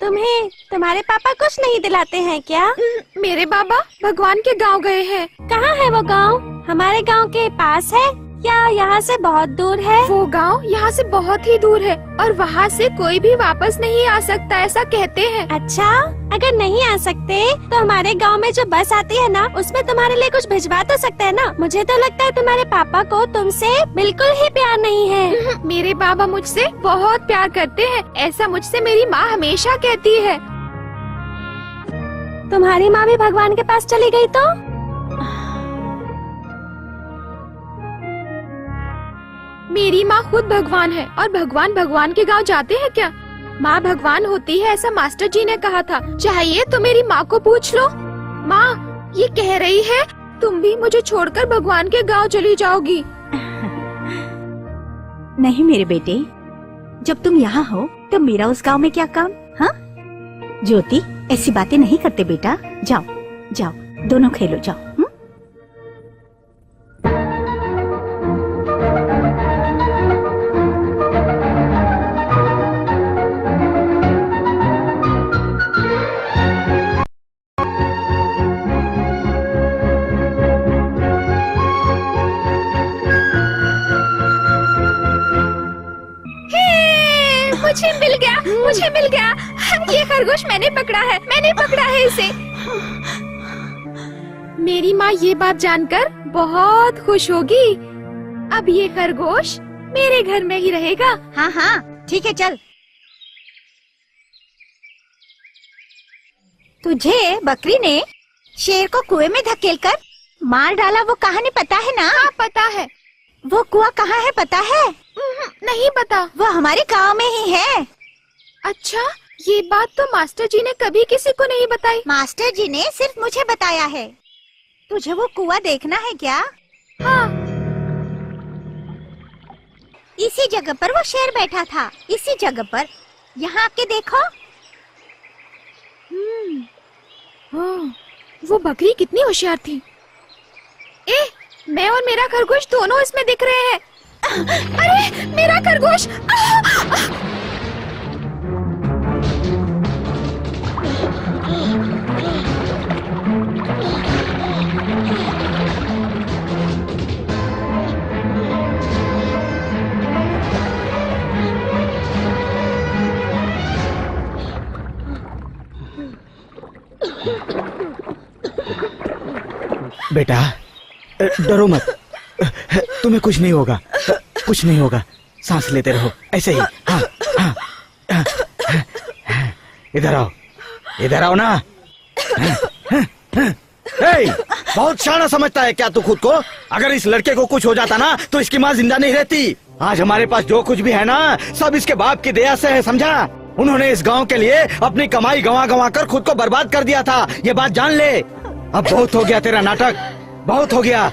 तुम्हें तुम्हारे पापा कुछ नहीं दिलाते हैं क्या? मेरे बाबा भगवान के गांव गए हैं। कहाँ है वो गांव? हमारे गांव के पास है या यहाँ से बहुत दूर है? वो गांव यहाँ से बहुत ही दूर है और वहाँ से कोई भी वापस नहीं आ सकता, ऐसा कहते हैं। अच्छा, अगर नहीं आ सकते तो हमारे गांव में जो बस आती है ना, उसमें तुम्हारे लिए कुछ भिजवा तो सकते हैं ना? मुझे तो लगता है तुम्हारे पापा को तुमसे बिल्कुल ही प्यार नहीं है। मेरे बाबा मुझसे बहुत प्यार करते हैं, ऐसा मुझसे मेरी माँ हमेशा कहती है। तुम्हारी माँ भी भगवान के पास चली गई तो? मेरी माँ खुद भगवान है और भगवान भगवान के गांव जाते हैं क्या? माँ भगवान होती है ऐसा मास्टर जी ने कहा था। चाहिए तो मेरी माँ को पूछ लो। माँ ये कह रही है तुम भी मुझे छोड़कर भगवान के गांव चली जाओगी। नहीं मेरे बेटे, जब तुम यहाँ हो तो मेरा उस गांव में क्या काम? हाँ ज्योति, ऐसी बातें नहीं करते बेटा। जाओ जाओ, दोनों खेलो, जाओ। मुझे मिल गया। ये खरगोश मैंने पकड़ा है इसे। मेरी माँ ये बात जानकर बहुत खुश होगी। अब ये खरगोश मेरे घर में ही रहेगा। हाँ हाँ ठीक है, चल। तुझे बकरी ने शेर को कुएं में धकेलकर मार डाला, वो कहानी पता है ना? हाँ पता है। वो कुआं कहाँ है पता है? नहीं पता। वो हमारे गांव में ही है। अच्छा, ये बात तो मास्टर जी ने कभी किसी को नहीं बताई। मास्टर जी ने सिर्फ मुझे बताया है। तुझे वो कुआं देखना है क्या? हाँ। इसी जगह पर वो शेर बैठा था, इसी जगह पर। यहाँ आके देखो। हाँ, वो बकरी कितनी होशियार थी। मैं और मेरा खरगोश दोनों इसमें दिख रहे हैं। अरे मेरा खरगोश! बेटा डरो मत, तुम्हें कुछ नहीं होगा, कुछ नहीं होगा। सांस लेते रहो ऐसे ही। हाँ हाँ हाँ, हाँ, इधर आओ ना। बहुत शाना समझता है क्या तू खुद को? अगर इस लड़के को कुछ हो जाता ना तो इसकी माँ जिंदा नहीं रहती। आज हमारे पास जो कुछ भी है ना, सब इसके बाप की दया से है, समझा? उन्होंने इस गांव के लिए अपनी कमाई गंवा कर खुद को बर्बाद कर दिया था, ये बात जान ले। अब बहुत हो गया तेरा नाटक, बहुत हो गया।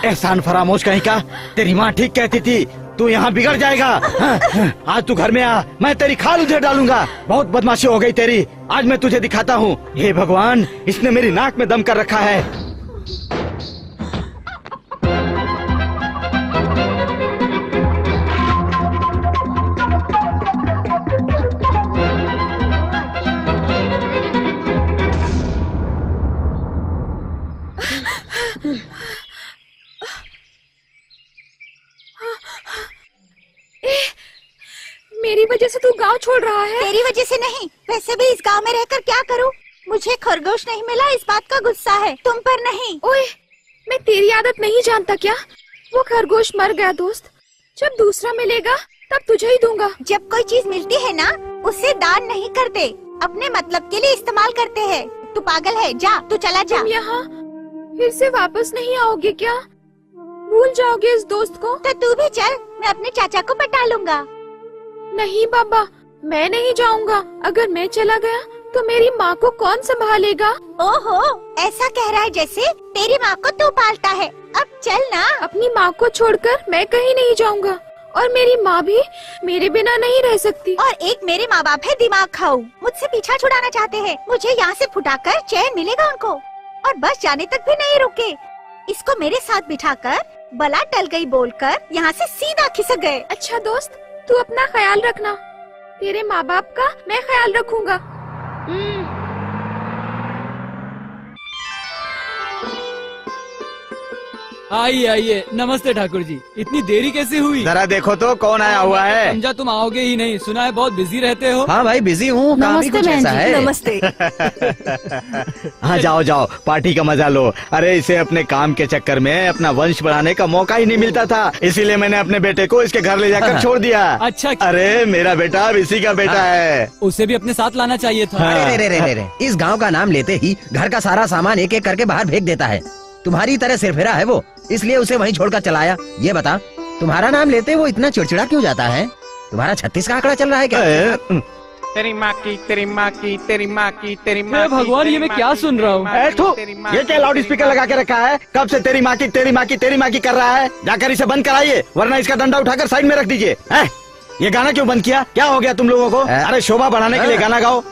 एहसान फरामोश कहीं का। तेरी माँ ठीक कहती थी, तू यहाँ बिगड़ जाएगा। आज तू घर में आ, मैं तेरी खाल उधेड़ डालूंगा। बहुत बदमाशी हो गई तेरी, आज मैं तुझे दिखाता हूँ। हे भगवान, इसने मेरी नाक में दम कर रखा है। मेरी वजह से तू गांव छोड़ रहा है? तेरी वजह से नहीं, वैसे भी इस गांव में रहकर क्या करूं? मुझे खरगोश नहीं मिला, इस बात का गुस्सा है, तुम पर नहीं। ओए, मैं तेरी आदत नहीं जानता क्या? वो खरगोश मर गया दोस्त, जब दूसरा मिलेगा तब तुझे ही दूंगा। जब कोई चीज मिलती है ना, उसे दान नहीं करते, अपने मतलब के लिए इस्तेमाल करते हैं। तू पागल है, जा तू चला जा। तुम यहाँ फिर से वापस नहीं आओगे क्या? भूल जाओगे इस दोस्त को? तो तू भी चल, मैं अपने चाचा को पटा लूंगा। नहीं बाबा, मैं नहीं जाऊंगा। अगर मैं चला गया तो मेरी माँ को कौन संभालेगा? ओहो, ऐसा कह रहा है जैसे तेरी माँ को तू पालता है। अब चल ना। अपनी माँ को छोड़कर मैं कहीं नहीं जाऊंगा और मेरी माँ भी मेरे बिना नहीं रह सकती। और एक मेरे माँ बाप है दिमाग खाऊ, मुझसे पीछा छुड़ाना चाहते हैं। मुझे यहाँ से फुटाकर चैन मिलेगा उनको, और बस जाने तक भी नहीं रुके। इसको मेरे साथ बिठाकर बला टल गई बोलकर यहाँ से सीधा खिसक गए। अच्छा दोस्त, तू अपना ख्याल रखना। तेरे माँ बाप का मैं ख्याल रखूंगा। आइए आइए, नमस्ते ठाकुर जी। इतनी देरी कैसे हुई? जरा देखो तो कौन आया हुआ है। समझा तुम आओगे ही नहीं, सुना है बहुत बिजी रहते हो। हाँ भाई बिजी हूँ, काम ही कुछ ऐसा है। नमस्ते। हाँ जाओ जाओ, पार्टी का मजा लो। अरे इसे अपने काम के चक्कर में अपना वंश बढ़ाने का मौका ही नहीं मिलता था, इसीलिए मैंने अपने बेटे को इसके घर ले जाकर छोड़ दिया। अच्छा, अरे मेरा बेटा अब इसी का बेटा है। उसे भी अपने साथ लाना चाहिए था। अरे रे रे रे, इस गांव का नाम लेते ही घर का सारा सामान एक एक करके बाहर फेंक देता है। तुम्हारी तरह सिरफिरा है वो, इसलिए उसे वहीं छोड़कर चलाया। ये बता, तुम्हारा नाम लेते वो इतना चिड़चिड़ा क्यों जाता है? तुम्हारा 36 का आंकड़ा चल रहा है क्या? तेरी माँ की तेरी माँ की तेरी माँ की तेरी माँ हे की, भगवान, तेरी ये मैं माँ क्या की, सुन तेरी रहा हूँ? माँ की, थू, तेरी माँ ये की, क्या लाउड स्पीकर लगा के रखा है? कब से तेरी माँ की तेरी माँ की तेरी माँ की कर रहा है? जाकर इसे बंद कराइए, वरना इसका डंडा उठाकर साइड में रख दीजिए। ये गाना क्यों बंद किया? क्या हो गया तुम लोगों को? अरे शोभा बढ़ाने के लिए गाना गाओ।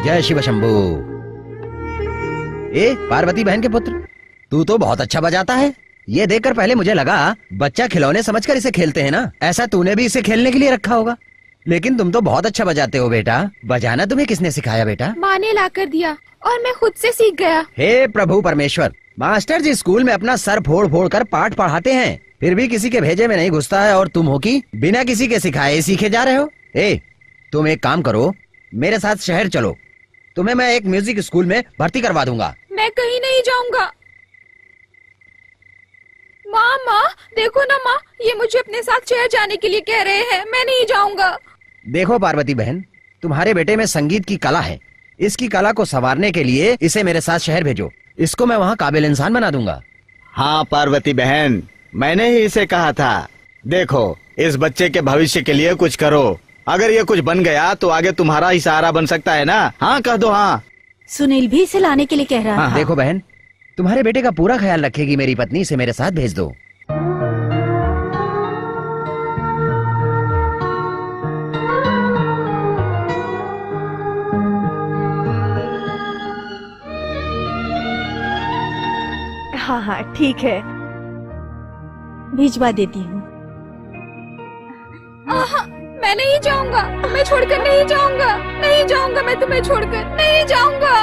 जय शिव शंभू। ए पार्वती बहन के पुत्र, तू तो बहुत अच्छा बजाता है। ये देखकर पहले मुझे लगा बच्चा खिलौने समझकर इसे खेलते हैं ना, ऐसा तूने भी इसे खेलने के लिए रखा होगा। लेकिन तुम तो बहुत अच्छा बजाते हो बेटा। बजाना तुम्हें किसने सिखाया बेटा? माँ ने ला कर दिया और मैं खुद से सीख गया। हे प्रभु परमेश्वर, मास्टर जी स्कूल में अपना सर फोड़ फोड़ कर पाठ पढ़ाते हैं, फिर भी किसी के भेजे में नहीं घुसता है, और तुम हो कि बिना किसी के सिखाए सीखे जा रहे हो। ए तुम एक काम करो, मेरे साथ शहर चलो, तुम्हें मैं एक म्यूजिक स्कूल में भर्ती करवा दूंगा। मैं कहीं नहीं जाऊंगा। माँ माँ देखो ना माँ, ये मुझे अपने साथ शहर जाने के लिए कह रहे हैं, मैं नहीं जाऊंगा। देखो पार्वती बहन, तुम्हारे बेटे में संगीत की कला है, इसकी कला को संवारने के लिए इसे मेरे साथ शहर भेजो, इसको मैं वहाँ काबिल इंसान बना दूंगा। हाँ पार्वती बहन, मैंने ही इसे कहा था। देखो इस बच्चे के भविष्य के लिए कुछ करो, अगर ये कुछ बन गया तो आगे तुम्हारा ही सहारा बन सकता है ना। हाँ कह दो हाँ। सुनील भी इसे लाने के लिए कह रहा था। देखो बहन, तुम्हारे बेटे का पूरा ख्याल रखेगी मेरी पत्नी, इसे मेरे साथ भेज दो। हाँ हाँ ठीक है, भिजवा देती हूँ। मैं नहीं जाऊंगा, तुम्हें छोड़कर नहीं जाऊंगा, नहीं जाऊंगा, मैं तुम्हें छोड़कर नहीं जाऊंगा।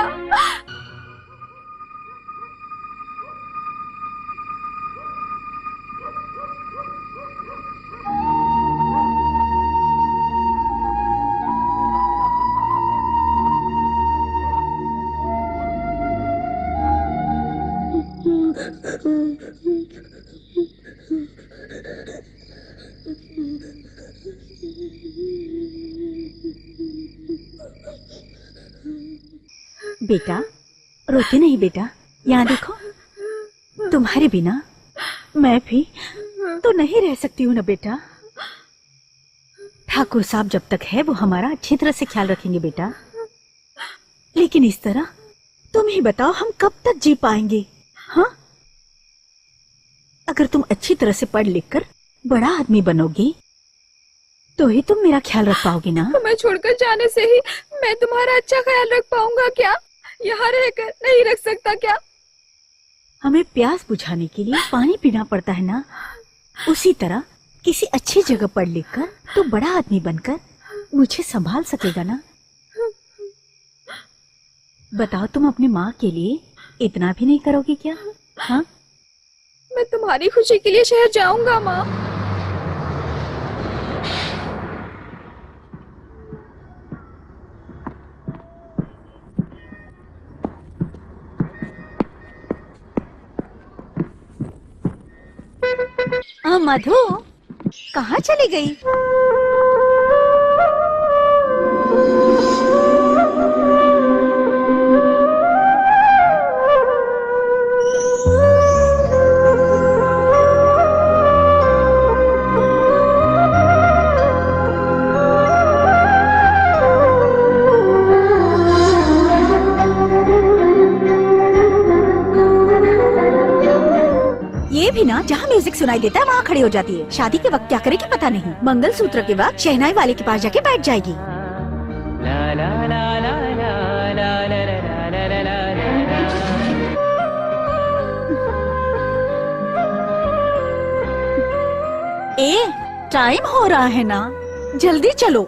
बेटा रोते नहीं बेटा, यहाँ देखो, तुम्हारे बिना मैं भी तो नहीं रह सकती हूँ ना बेटा। ठाकुर साहब जब तक है वो हमारा अच्छी तरह से ख्याल रखेंगे बेटा, लेकिन इस तरह तुम ही बताओ हम कब तक जी पाएंगे? हाँ, अगर तुम अच्छी तरह से पढ़ लिख कर बड़ा आदमी बनोगी तो ही तुम मेरा ख्याल रख पाओगी ना। तुम्हें छोड़कर जाने से ही मैं तुम्हारा अच्छा ख्याल रख पाऊंगा क्या? यहाँ रहकर नहीं रख सकता क्या? हमें प्यास बुझाने के लिए पानी पीना पड़ता है ना, उसी तरह किसी अच्छी जगह पढ़ लिख कर तो बड़ा आदमी बनकर मुझे संभाल सकेगा ना। बताओ तुम अपनी माँ के लिए इतना भी नहीं करोगी क्या? हाँ, मैं तुम्हारी खुशी के लिए शहर जाऊंगा माँ। मधु कहाँ चली गई? ये भी ना जहाँ म्यूजिक सुनाई देता है वहाँ खड़ी हो जाती है। शादी के वक्त क्या करेगी पता नहीं, मंगलसूत्र के वक्त शहनाई वाले के पास जाके बैठ जाएगी। ला ला ला ला ला ला ला ला ला ला ला ला। टाइम हो रहा है ना, जल्दी चलो।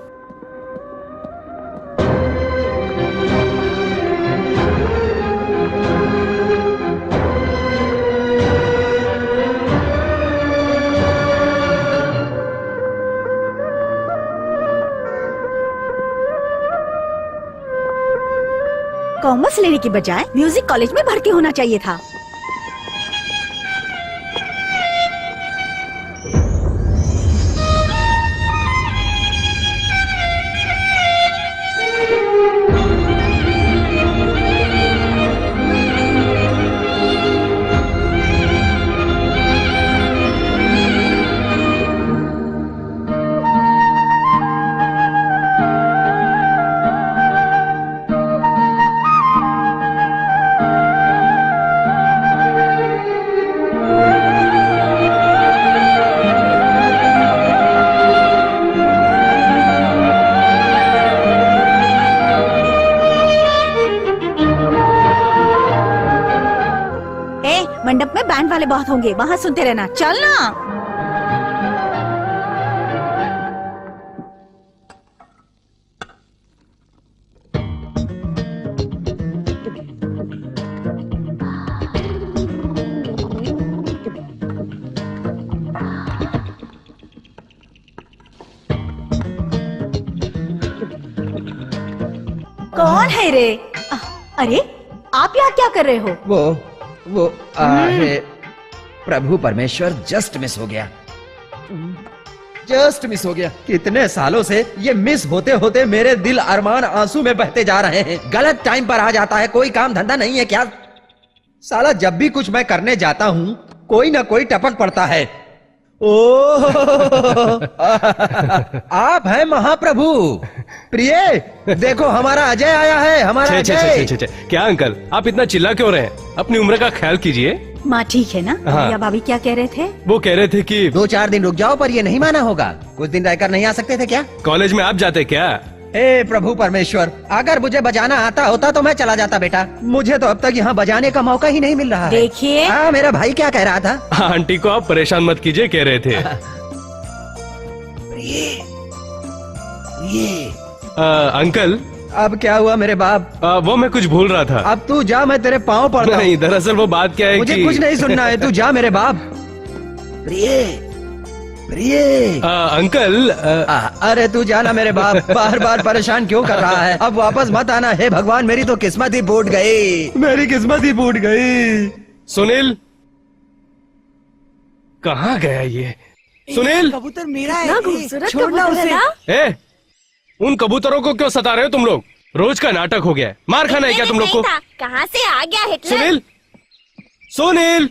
कॉमर्स लेने की बजाय म्यूजिक कॉलेज में भर्ती होना चाहिए था। मंडप में बैंड वाले बहुत होंगे, वहाँ सुनते रहना। चल ना। कौन है रे? अरे आप यहाँ क्या कर रहे हो? वो है प्रभु परमेश्वर, जस्ट मिस हो गया, जस्ट मिस हो गया। कितने सालों से ये मिस होते होते मेरे दिल अरमान आंसू में बहते जा रहे हैं। गलत टाइम पर आ जाता है, कोई काम धंधा नहीं है क्या? साला जब भी कुछ मैं करने जाता हूँ कोई ना कोई टपक पड़ता है। ओह आप हैं महाप्रभु। प्रिय देखो हमारा अजय आया है, हमारा अजय। क्या अंकल आप इतना चिल्ला क्यों रहे हैं? अपनी उम्र का ख्याल कीजिए। माँ ठीक है ना? हाँ। या भाभी क्या कह रहे थे? वो कह रहे थे कि 2-4 दिन रुक जाओ, पर ये नहीं माना होगा। कुछ दिन रहकर नहीं आ सकते थे क्या? कॉलेज में आप जाते क्या? हे प्रभु परमेश्वर, अगर मुझे बजाना आता होता तो मैं चला जाता बेटा। मुझे तो अब तक यहाँ बजाने का मौका ही नहीं मिल रहा है। देखिए हाँ, मेरा भाई क्या कह रहा था? आंटी को आप परेशान मत कीजिए, कह रहे थे। अंकल अब क्या हुआ मेरे बाप? वो मैं कुछ भूल रहा था। अब तू जा, मैं तेरे पाँव पड़ता हूँ। नहीं, दरअसल वो बात क्या है मुझे कि... कुछ नहीं सुनना है, तू जा मेरे बाप। प्रिय अंकल अरे तू जाना मेरे बाप, बार बार परेशान क्यों कर रहा है? अब वापस मत आना। हे भगवान, मेरी तो किस्मत ही फूट गई, मेरी किस्मत ही फूट गई। सुनील कहाँ गया ये? सुनील कबूतर मेरा है। ना खूबसूरत छोड़ना कबूतर है उसे। ना? ए, उन कबूतरों को क्यों सता रहे हो तुम लोग? रोज का नाटक हो गया है। मार खाना है क्या तुम लोग को? कहाँ से आ गया हिटलर? सुनील, सुनील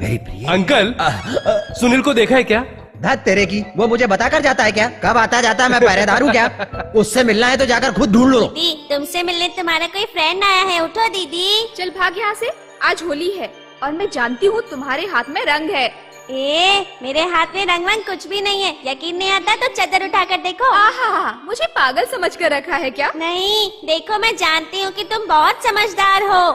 मेरी प्रिय। अंकल सुनील को देखा है क्या? धत तेरे की, वो मुझे बताकर जाता है क्या? कब आता जाता है? मैं पहरेदार हूँ क्या? उससे मिलना है तो जाकर खुद ढूंढ लो। दीदी तुमसे मिलने तुम्हारा कोई फ्रेंड आया है, उठो दीदी। चल भाग यहाँ से, आज होली है और मैं जानती हूँ तुम्हारे हाथ में रंग है। मेरे हाथ में रंग वंग कुछ भी नहीं है। यकीन नहीं आता तो चादर उठाकर देखो। आहा, मुझे पागल समझ कर रखा है क्या? नहीं देखो, मैं जानती हूँ कि तुम बहुत समझदार हो।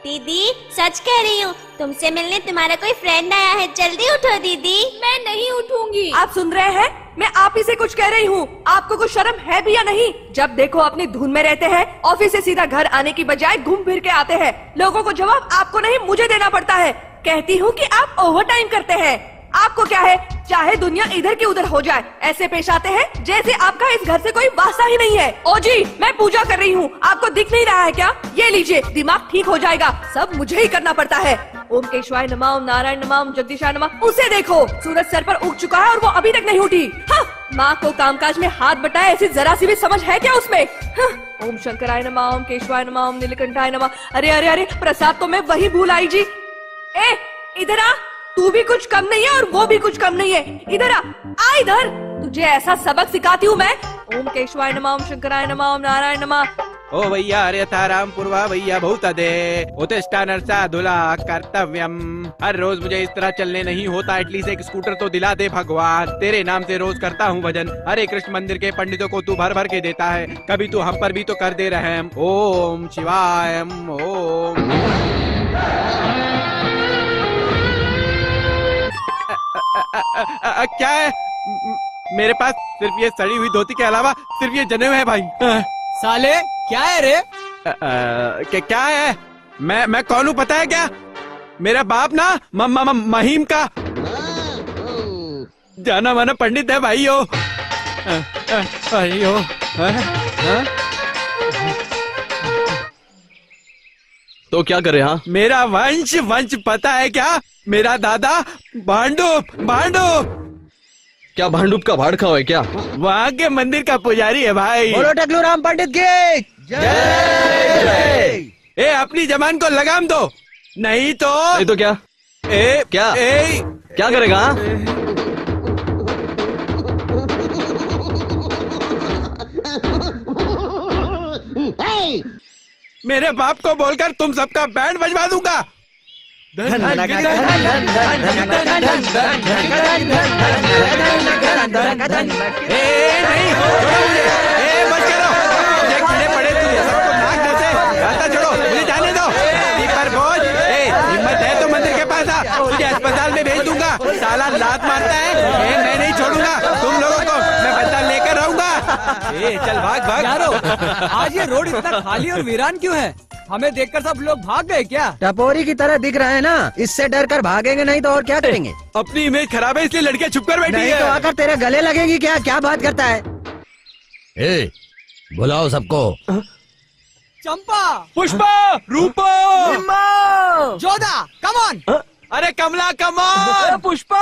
दीदी सच कह रही हूँ, तुमसे मिलने तुम्हारा कोई फ्रेंड आया है, जल्दी उठो दीदी। मैं नहीं उठूंगी। आप सुन रहे हैं? मैं आप ही से कुछ कह रही हूँ। आपको कुछ शर्म है भी या नहीं? जब देखो अपनी धुन में रहते हैं, ऑफिस से सीधा घर आने की बजाय घूम फिर के आते हैं। लोगों को जवाब आपको नहीं मुझे देना पड़ता है। कहती हूँ कि आप ओवर टाइम करते हैं। आपको क्या है, चाहे दुनिया इधर की उधर हो जाए, ऐसे पेश आते हैं जैसे आपका इस घर से कोई वास्ता ही नहीं है। ओ जी, मैं पूजा कर रही हूँ, आपको दिख नहीं रहा है क्या? ये लीजिए, दिमाग ठीक हो जाएगा। सब मुझे ही करना पड़ता है। ओम केशवाय नमः, ओम नारायण नमः, ओम जगदीशाय नमः। उसे देखो, सूरज सर पर उग चुका है और वो अभी तक नहीं उठी। हाँ, माँ को कामकाज में हाथ बटाए ऐसी जरा सी भी समझ है क्या उसमें? हाँ, ओम शंकराय नमः, ओम केशवाय नमः, ओम नीलकंठाय नमः। अरे अरे अरे, प्रसाद तो मैं वही भूल आई जी। ए इधर आ, तू भी कुछ कम नहीं है और वो भी कुछ कम नहीं है। इधर आ इधर, तुझे ऐसा सबक सिखाती हूँ मैं। ओम केशवाय नमः, ओम शंकराय नमः, ओम नारायण नमः। ओ भैया अरे ताराम पूर्वा भैया बहुत दे उत्तिष्ठा नरसाधुला कर्तव्यम। हर रोज मुझे इस तरह चलने नहीं होता, एटलीस्ट एक स्कूटर तो दिला दे भगवान। तेरे नाम से रोज करता हूँ भजन, हरे कृष्ण मंदिर के पंडितों को तू भर भर के देता है, कभी तू हम पर भी तो कर दे रहम। ओम शिवाय ओम। क्या है? मेरे पास सिर्फ ये सड़ी हुई धोती के अलावा सिर्फ ये जने हुए हैं भाई। साले क्या है रे? क्या है? मैं कौन हूँ पता है क्या? मेरा बाप ना महीम का जाना माना पंडित है भाई हो। भाई हो। तो क्या करे? हाँ, मेरा वंश पता है क्या? मेरा दादा भांडूप क्या भांडूप का भाड़ खाओ है क्या? वहाँ के मंदिर का पुजारी है भाई। बोलो टकलू राम पंडित की जय। ए अपनी जबान को लगाम दो, नहीं तो क्या? क्या क्या करेगा? हाँ? मेरे बाप को बोलकर तुम सबका बैंड बजवा दूंगा। नहीं बच के रहो, कीड़े पड़े तुम सबको नाक जैसे। रास्ता छोड़ो, मुझे जाने दो। पर बोझ, हिम्मत है तो मंदिर के पास आ, तुझे अस्पताल में भेज दूंगा। साला लात मारता है, मैं नहीं छोड़ूंगा तुम लोगों को, मैं बदला लेकर रहूंगा। चल भाग। यारो, आज ये रोड इतना खाली और वीरान क्यों है? हमें देखकर सब लोग भाग गए क्या? टपोरी की तरह दिख रहा है ना, इससे डर कर भागेंगे, नहीं तो और क्या करेंगे? अपनी इमेज खराब है इसलिए लड़कियां छुप कर बैठी नहीं है। तो आकर तेरे गले लगेगी क्या? क्या बात करता है? बुलाओ सबको। चंपा, पुष्पा, रूपा, जोधा, कम ऑन। अरे कमला कमान, पुष्पा,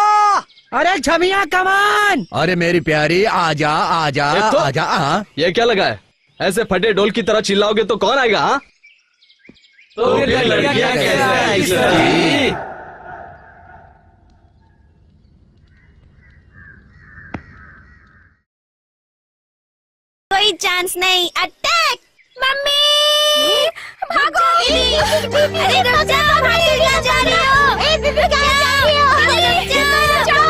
अरे छमिया कमान, अरे मेरी प्यारी आजा आजा ये तो- आजा। ये क्या लगा है? ऐसे फटे ढोल की तरह चिल्लाओगे तो कौन आएगा? हाँ? तो फिर लड़कियां कैसे आएगी? कोई चांस नहीं। अटैक मम्मी, भागो। अरे रुक जाओ, भागो, क्या जा रही हो? ए दीदी क्या जा रही हो? अरे जाओ,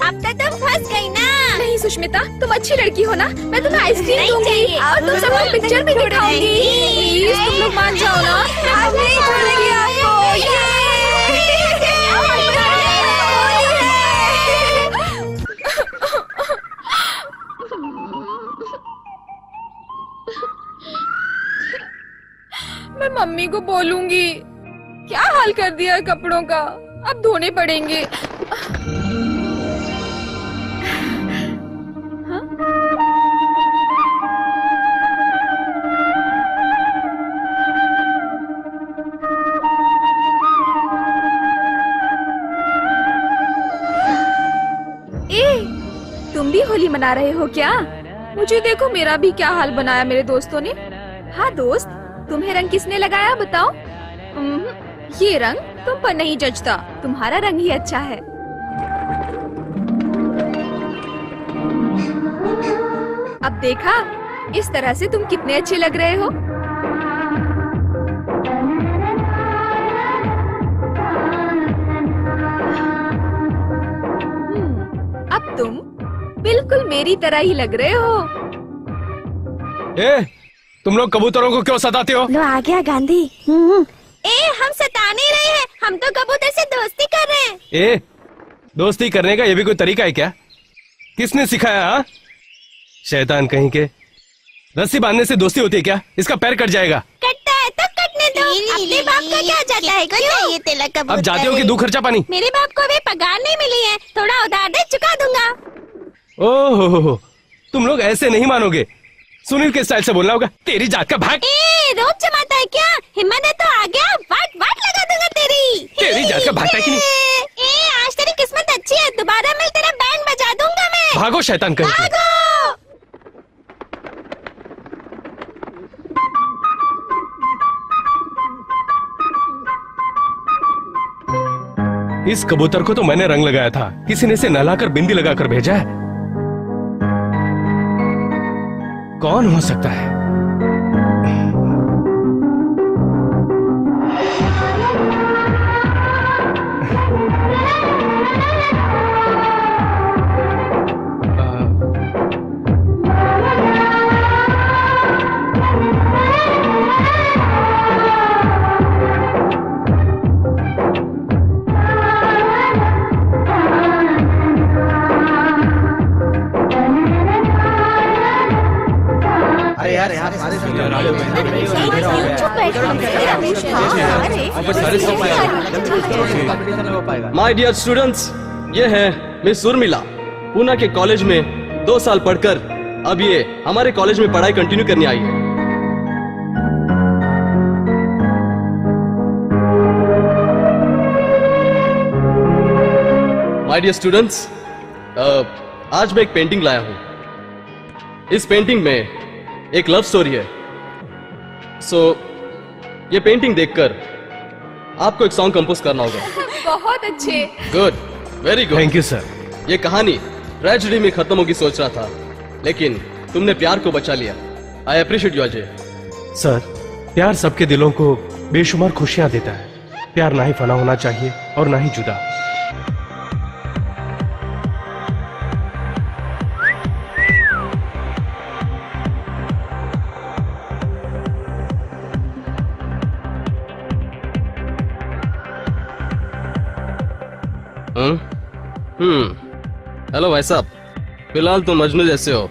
अब तक तुम फंस गई ना। नहीं सुष्मिता, तुम अच्छी लड़की हो ना, मैं तुम्हें आइसक्रीम दूंगी और तुम सबको पिक्चर भी दिखाऊंगी। प्लीज तुम लोग मान जाओ ना। आज नहीं छोड़ेंगे आपको। मैं मम्मी को बोलूंगी। क्या हाल कर दिया है कपड़ों का, अब धोने पड़ेंगे। तुम भी होली मना रहे हो क्या? मुझे देखो, मेरा भी क्या हाल बनाया मेरे दोस्तों ने। हाँ दोस्त, तुम्हें रंग किसने लगाया बताओ? ये रंग तुम पर नहीं जचता, तुम्हारा रंग ही अच्छा है। अब देखा, इस तरह से तुम कितने अच्छे लग रहे हो। अब तुम बिल्कुल मेरी तरह ही लग रहे हो। तुम लोग कबूतरों को क्यों सताते हो? लो आ गया गांधी। हम सता नहीं रहे हैं, हम तो कबूतर से दोस्ती कर रहे हैं। दोस्ती करने का ये भी कोई तरीका है क्या? किसने सिखाया? हाँ, शैतान कहीं के। रस्सी बांधने से दोस्ती होती है क्या? इसका पैर कट जाएगा। कटता है तो कटने दो, अपने बाप का क्या जाता है? क्यों? ये तिलक कबूतर अब जाते हो कि दो खर्चा पानी? मेरे बाप को अभी पगार नहीं मिली है, थोड़ा उधार दे, चुका दूंगा। ओहो, तुम लोग ऐसे नहीं मानोगे। सुनील के स्टाइल से बोलना होगा। तेरी जात का भाग। रोब जमाता है क्या? हिम्मत है तो आ गया, वाट वाट लगा दूंगा तेरी जात का भागता है कि नहीं? आज तेरी किस्मत अच्छी है, दोबारा मिल तेरा बैंड बजा दूंगा मैं। भागो शैतान कहीं के। भागो। इस कबूतर को तो मैंने रंग लगाया था, किसी ने इसे नहलाकर बिंदी लगाकर भेजा है। कौन हो सकता है? यार यहाँ सारे माय डियर स्टूडेंट्स, ये है मिस उर्मिला। पूना के कॉलेज में 2 साल पढ़कर अब ये हमारे कॉलेज में पढ़ाई कंटिन्यू करने आई है। माय डियर स्टूडेंट्स, आज मैं एक पेंटिंग लाया हूं। इस पेंटिंग में एक लव स्टोरी है। सो ये पेंटिंग देखकर आपको एक सॉन्ग कंपोज करना होगा। बहुत अच्छे। Good, very good. Thank you sir. ये कहानी ट्रेजेडी में खत्म होगी सोच रहा था, लेकिन तुमने प्यार को बचा लिया। I appreciate you Ajay. Sir, प्यार सबके दिलों को बेशुमार खुशियां देता है। प्यार ना ही फना होना चाहिए और ना ही जुदा। हेलो भाई साहब, फिलहाल तुम मजनू जैसे हो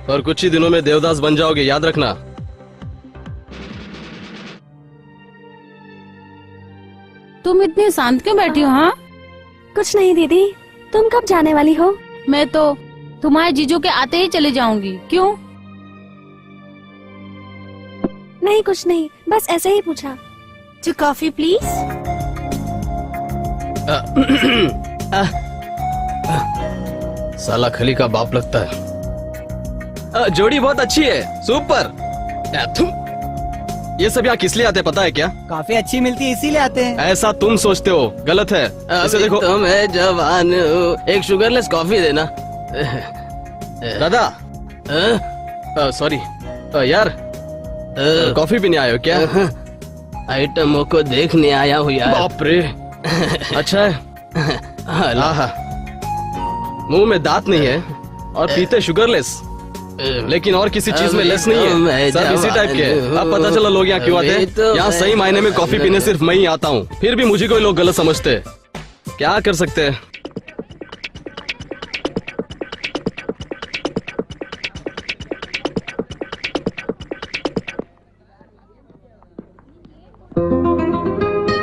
और कुछ ही दिनों में देवदास बन जाओगे, याद रखना। तुम इतनी शांत क्यों बैठी हो? हाँ, कुछ नहीं दीदी, तुम कब जाने वाली हो? मैं तो तुम्हारे जीजू के आते ही चले जाऊंगी। क्यों? नहीं कुछ नहीं, बस ऐसे ही पूछा। Two coffee please. साला खली का बाप लगता है। जोड़ी बहुत अच्छी है, सुपर। ये सब यहाँ किस लिए आते हैं पता है क्या? काफी अच्छी मिलती है इसीलिए आते हैं। ऐसा तुम सोचते हो, गलत है। ऐसे देखो, तुम है जवान, एक शुगरलेस कॉफी देना। दादा, सॉरी यार, कॉफी पीने आए हो क्या? आइटमों को देखने आया हूँ यार। बाप रे, अच्छा है। आहा, मुंह में दांत नहीं है और पीते शुगरलेस, लेकिन और किसी चीज में लेस नहीं है। सब इसी टाइप के। अब पता चला लोग यहाँ क्यों आते हैं। यहाँ सही मायने में कॉफी पीने सिर्फ मैं ही आता हूँ, फिर भी मुझे कोई लोग गलत समझते हैं। क्या कर सकते हैं।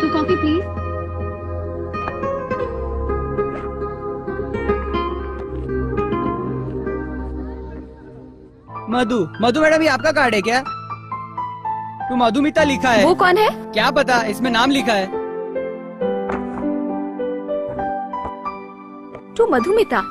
Two coffee please. Madhu madam, ये आपका कार्ड है क्या? तो मधुमिता लिखा है। वो कौन है? क्या पता, इसमें नाम लिखा है। तू मधुमिता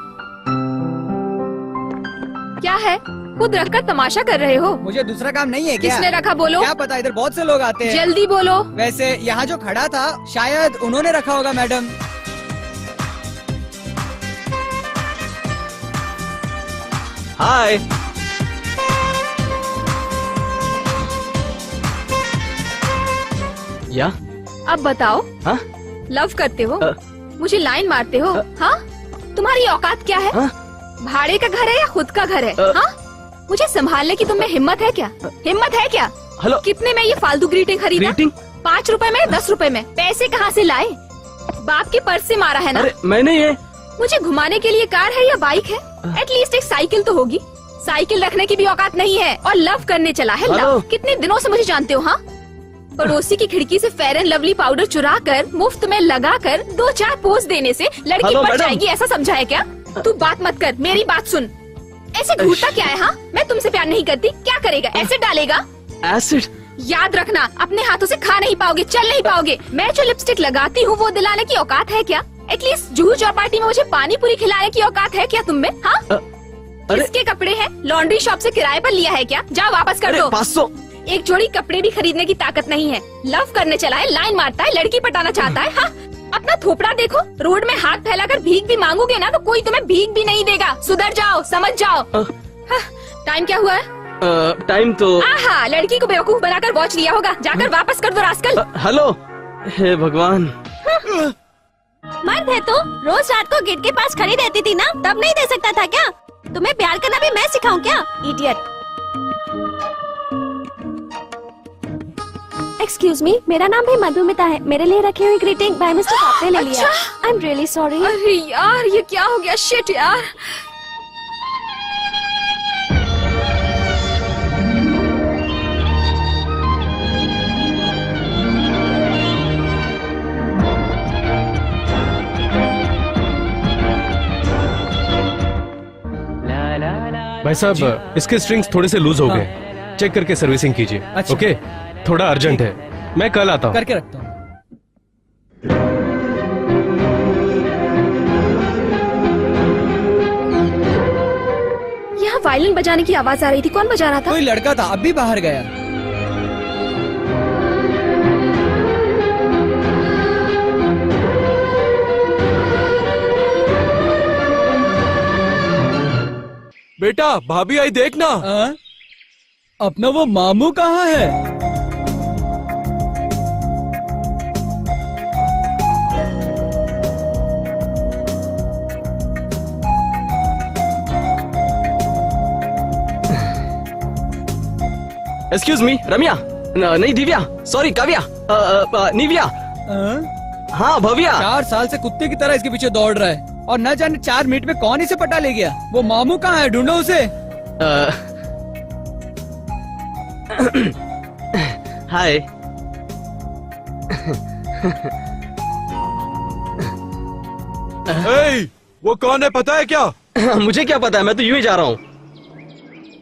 क्या है? खुद रखकर तमाशा कर रहे हो। मुझे दूसरा काम नहीं है क्या? किसने रखा बोलो? क्या पता, इधर बहुत से लोग आते हैं। जल्दी बोलो। वैसे यहाँ जो खड़ा था शायद उन्होंने रखा होगा मैडम। हाय। या अब बताओ, हाँ? लव करते हो? मुझे लाइन मारते हो? हाँ? तुम्हारी औकात क्या है? भाड़े का घर है या खुद का घर है? हाँ? मुझे संभालने की तुम में हिम्मत है क्या? हिम्मत है क्या? हेलो, कितने में ये फालतू ग्रीटिंग खरीदा? 5 रुपए में, 10 रुपए में? पैसे कहाँ से लाए? बाप के पर्स से मारा है ना? अरे मैंने ये। मुझे घुमाने के लिए कार है या बाइक है? एटलीस्ट एक साइकिल तो होगी। साइकिल रखने की भी औकात नहीं है और लव करने चला है। लव? कितने दिनों से मुझे जानते हो? हाँ, पड़ोसी की खिड़की से फेयर एंड लवली पाउडर चुरा कर मुफ्त में लगा कर 2-4 पोज देने से लड़की पड़ जाएगी, ऐसा समझा है क्या? तू बात मत कर, मेरी बात सुन। ऐसे घूरता क्या है? हाँ, मैं तुमसे प्यार नहीं करती। क्या करेगा? एसिड डालेगा? एसिड? याद रखना, अपने हाथों से खा नहीं पाओगे, चल नहीं पाओगे। मैं जो लिपस्टिक लगाती हूँ वो दिलाने की औकात है क्या? एटलीस्ट जूहू चौपाटी में मुझे पानी पूरी खिलाने की औकात है क्या तुम में? हाँ, किसके कपड़े हैं? लॉन्ड्री शॉप से किराए पर लिया है क्या? जाओ वापस कर दो। 500। एक जोड़ी कपड़े भी खरीदने की ताकत नहीं है। लव करने चला है, लाइन मारता है, लड़की पटाना चाहता है। हाँ, अपना थोपड़ा देखो। रोड में हाथ फैलाकर भीख भी मांगोगे ना तो कोई तुम्हें भीख भी नहीं देगा। सुधर जाओ, समझ जाओ। टाइम क्या हुआ है? टाइम तो। आहा, लड़की को बेवकूफ बनाकर वॉच लिया होगा। जाकर वापस कर दो रास्कल। हेलो, हे भगवान। मर्द है तो रोज रात को गेट के पास खड़ी रहती थी ना, तब नहीं दे सकता था क्या? तुम्हें प्यार करना भी मैं सिखाऊं क्या? इडियट। एक्सक्यूज मी, मेरा नाम भी मधुमिता है। मेरे लिए रखी हुई ग्रीटिंग बाय मिस्टर साहब ने ले लिया। I am really sorry. अरे यार, ये क्या हो गया? शिट यार। भाई साहब इसके स्ट्रिंग्स थोड़े से लूज हो गए, चेक करके सर्विसिंग कीजिए। अच्छा। ओके, थोड़ा अर्जेंट है, मैं कल आता हूँ। करके रखता हूँ। यहाँ वायलिन बजाने की आवाज आ रही थी, कौन बजा रहा था? कोई लड़का था, अब भी बाहर गया। बेटा भाभी आई देखना। अपना वो मामू कहाँ है? एक्सक्यूज मी, रम्या नहीं दिव्या, सॉरी काव्या, निव्या। हाँ भव्या। 4 साल से कुत्ते की तरह इसके पीछे दौड़ रहा है और न जाने 4 मिनट में कौन इसे पटा ले गया। वो मामू कहाँ है, ढूंढो उसे। हाय। वो कौन है पता है क्या? मुझे क्या पता है, मैं तो यूं ही जा रहा हूँ।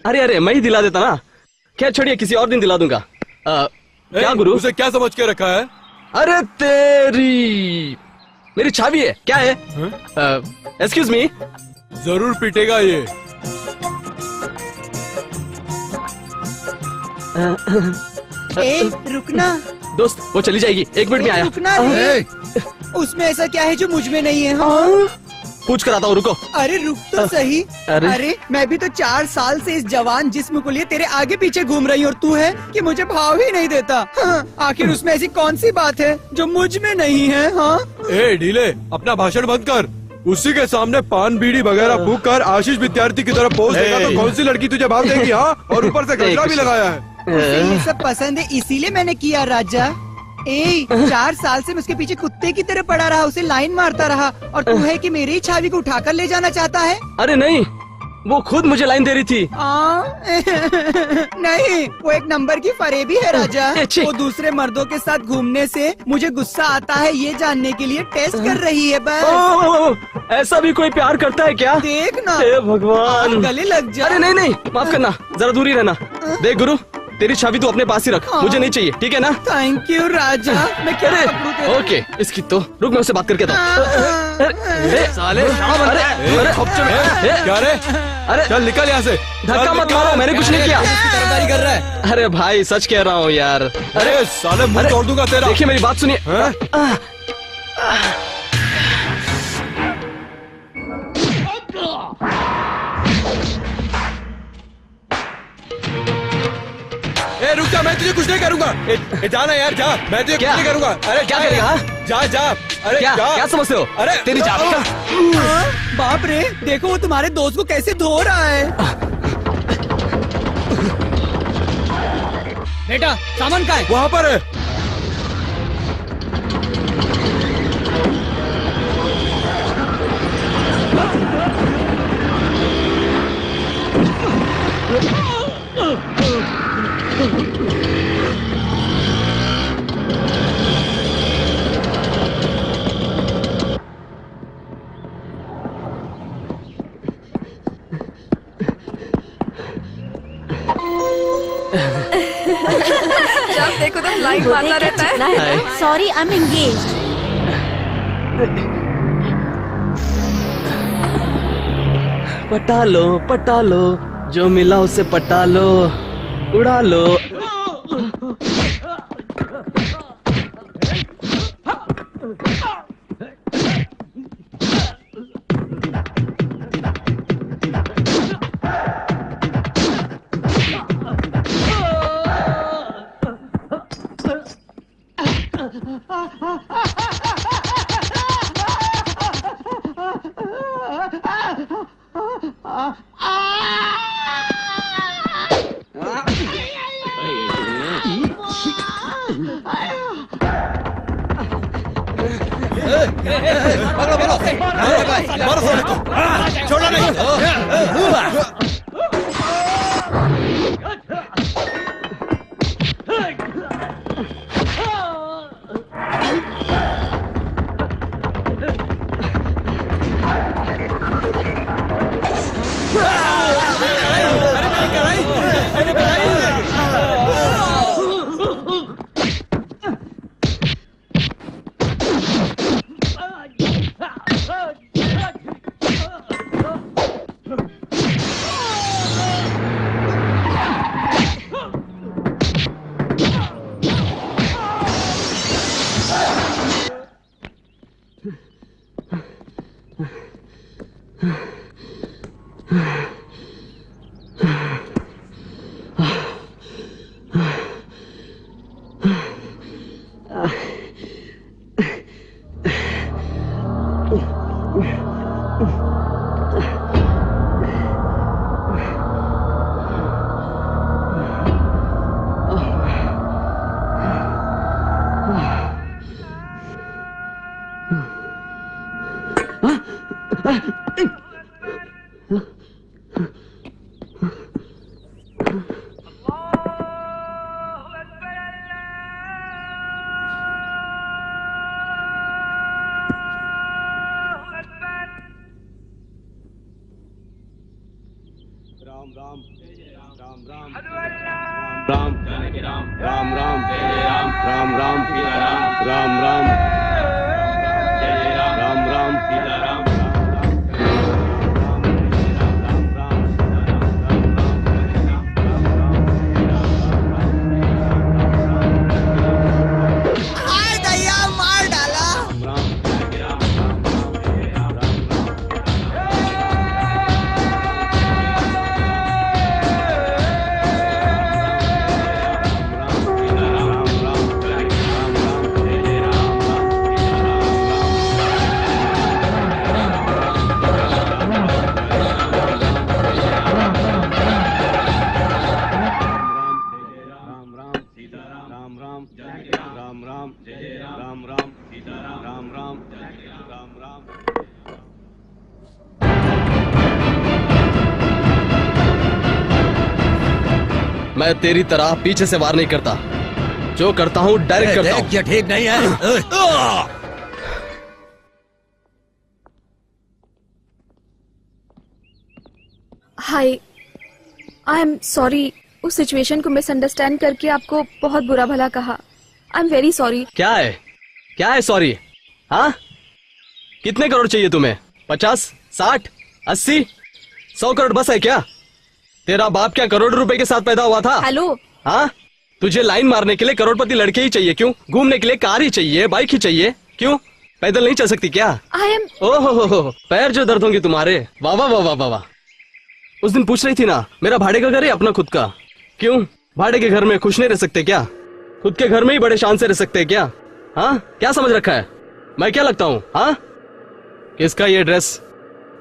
अरे मैं ही दिला देता ना। क्या छोड़िए, किसी और दिन दिला दूंगा। क्या गुरु? उसे क्या समझ के रखा है? अरे तेरी, मेरी छावी है, क्या है? Excuse me. जरूर पीटेगा ये। रुकना दोस्त, वो चली जाएगी, 1 मिनट में आया। रुकना उसमें ऐसा क्या है जो मुझ में नहीं है? हाँ? पूछ कर आता हूँ, रुको। अरे रुक तो सही। अरे मैं भी तो 4 साल से इस जवान जिस्म को लिए तेरे आगे पीछे घूम रही हूँ और तू है कि मुझे भाव ही नहीं देता। हाँ, आखिर उसमें ऐसी कौन सी बात है जो मुझ में नहीं है? हाँ? ढीले, अपना भाषण बंद कर। उसी के सामने पान बीड़ी वगैरह फूक कर आशीष विद्यार्थी की तरह पोज देगा तो कौन सी लड़की तुझे भाव देगी? हाँ, और ऊपर से गजरा भी लगाया है। उसे ये सब पसंद है, इसीलिए मैंने किया राजा। 4 साल से मैं उसके पीछे कुत्ते की तरह पड़ा रहा, उसे लाइन मारता रहा, और तू है कि मेरी छावी को उठाकर ले जाना चाहता है? अरे नहीं, वो खुद मुझे लाइन दे रही थी। नहीं, वो एक नंबर की फरेबी है राजा। वो दूसरे मर्दों के साथ घूमने से मुझे गुस्सा आता है ये जानने के लिए टेस्ट कर रही है बस। ऐसा भी कोई प्यार करता है क्या? देख ना। हे भगवान, गले लग जा। अरे नहीं, माफ करना, जरा दूरी रहना। देख गुरु, तेरी छवि तू अपने पास ही रख, मुझे नहीं चाहिए, ठीक है ना? थैंक यू राजा। मैं क्या करूं तेरा? ओके, इसकी तो रुक, मैं उससे बात करके साले क्या रे? अरे चल निकल यहाँ से। धक्का मत मारो, मैंने कुछ नहीं किया। तरफदारी कर रहा है। अरे भाई सच कह रहा हूँ यार। अरे साले मुंह तोड़ दूंगा तेरा। देखिए मेरी बात सुनिए। रुक जा, मैं तुझे कुछ नहीं करूंगा। जाना यार, जा, मैं तुझे कुछ नहीं करूंगा। अरे क्या करेगा? जा। अरे क्या समझते हो? अरे तेरी चाबी का। बाप रे, देखो वो तुम्हारे दोस्त को कैसे धो रहा है। बेटा सामान कहाँ है? वहाँ पर है। जब देखो तो लाइन मारता रहता है। Sorry, I am engaged. पटा लो, जो मिला उसे पटा लो, उड़ा लो। छोड़ो नहीं। मैं तेरी तरह पीछे से वार नहीं करता, जो करता हूँ डायरेक्ट करता हूँ। ये ठीक नहीं है। हाय, आई एम सॉरी, उस सिचुएशन को मिसअंडरस्टैंड करके आपको बहुत बुरा भला कहा। I am very sorry. क्या है सॉरी? हाँ, कितने करोड़ चाहिए तुम्हें? 50, 60, 80, 100 करोड़ बस है क्या? तेरा बाप क्या करोड़ रुपए के साथ पैदा हुआ था? हेलो। हाँ, तुझे लाइन मारने के लिए करोड़पति लड़के ही चाहिए क्यों? घूमने के लिए कार ही चाहिए, बाइक ही चाहिए क्यों? पैदल नहीं चल सकती क्या? I am. ओहो, पैर जो दर्द होंगे तुम्हारे। वाह वाह वाह वाह वाह। उस दिन पूछ रही थी ना, मेरा भाड़े का घर है अपना खुद का? क्यों भाड़े के घर में खुश नहीं रह सकते क्या? खुद के घर में ही बड़े शान से रह सकते हैं क्या? हाँ, क्या समझ रखा है? मैं क्या लगता हूँ? हाँ, किसका ये ड्रेस?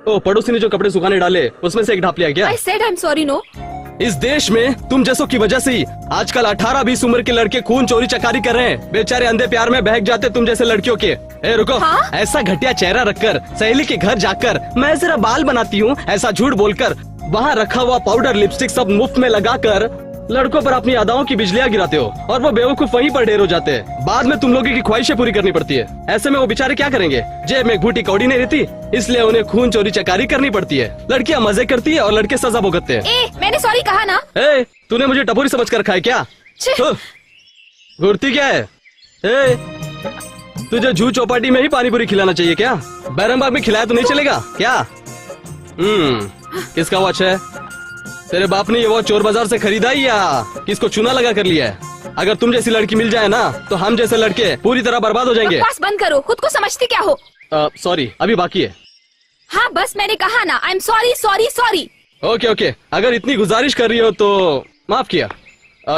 ओ, पड़ोसी ने जो कपड़े सुखाने डाले उसमें से एक ढाप लिया क्या? I said I'm sorry, no. इस देश में तुम जैसों की वजह से ही आजकल 18-20 उम्र के लड़के खून चोरी चकारी कर रहे हैं। बेचारे अंधे प्यार में बहक जाते तुम जैसे लड़कियों के। रुको। हाँ? ऐसा घटिया चेहरा रखकर सहेली के घर जाकर मैं जरा बाल बनाती हूँ ऐसा झूठ बोलकर वहाँ रखा हुआ पाउडर लिपस्टिक सब मुफ्त में लगाकर लड़कों पर अपनी अदाओं की बिजलियां गिराते हो और वो बेवकूफ वहीं पर ढेर हो जाते हैं। बाद में तुम लोगों की ख्वाहिशें पूरी करनी पड़ती है। ऐसे में वो बेचारे क्या करेंगे? जेब में एक बूटी कौड़ी नहीं रहती, इसलिए उन्हें खून चोरी चकारी करनी पड़ती है। लड़कियां मजे करती है और लड़के सजा भुगतते हैं। मैंने सॉरी कहा ना। तूने मुझे टपोरी समझ कर रखा है क्या? घुरती क्या है? तुझे जू चौपाटी में ही पानी पूरी खिलाना चाहिए क्या? बैरमबाग में खिलाया तो नहीं चलेगा क्या? किसका वॉच है? तेरे बाप ने ये वॉच चोर बाजार से खरीदा ही या किसको चूना लगा कर लिया है? अगर तुम जैसी लड़की मिल जाए ना तो हम जैसे लड़के पूरी तरह बर्बाद हो जाएंगे। बकवास बंद करो, खुद को समझती क्या हो? सॉरी, अभी बाकी है। हाँ, बस मैंने कहा ना, I am sorry sorry sorry. Okay, अगर इतनी गुजारिश कर रही हो तो माफ किया।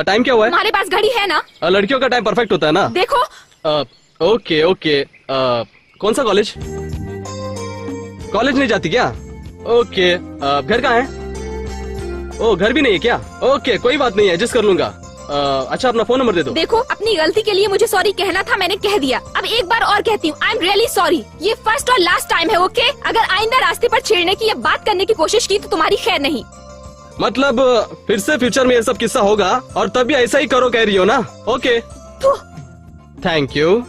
टाइम क्या हुआ है? हमारे पास घड़ी है ना? लड़कियों का टाइम परफेक्ट होता है ना? देखो। ओके, कौन सा कॉलेज? कॉलेज नहीं जाती क्या? ओके, घर कहाँ है? ओ, घर भी नहीं है क्या? ओके, कोई बात नहीं है, एडजस्ट कर लूंगा। अच्छा, अपना फोन नंबर दे दो। देखो, अपनी गलती के लिए मुझे सॉरी कहना था, मैंने कह दिया। अब एक बार और कहती हूँ, आई एम रियली सॉरी। ये फर्स्ट और लास्ट टाइम है, ओके? अगर आइंदा रास्ते पर छेड़ने की या बात करने की कोशिश की तो तुम्हारी खैर नहीं। मतलब फिर से फ्यूचर में ये सब किस्सा होगा और तब भी ऐसा ही करो कह रही हो ना? Okay, thank you.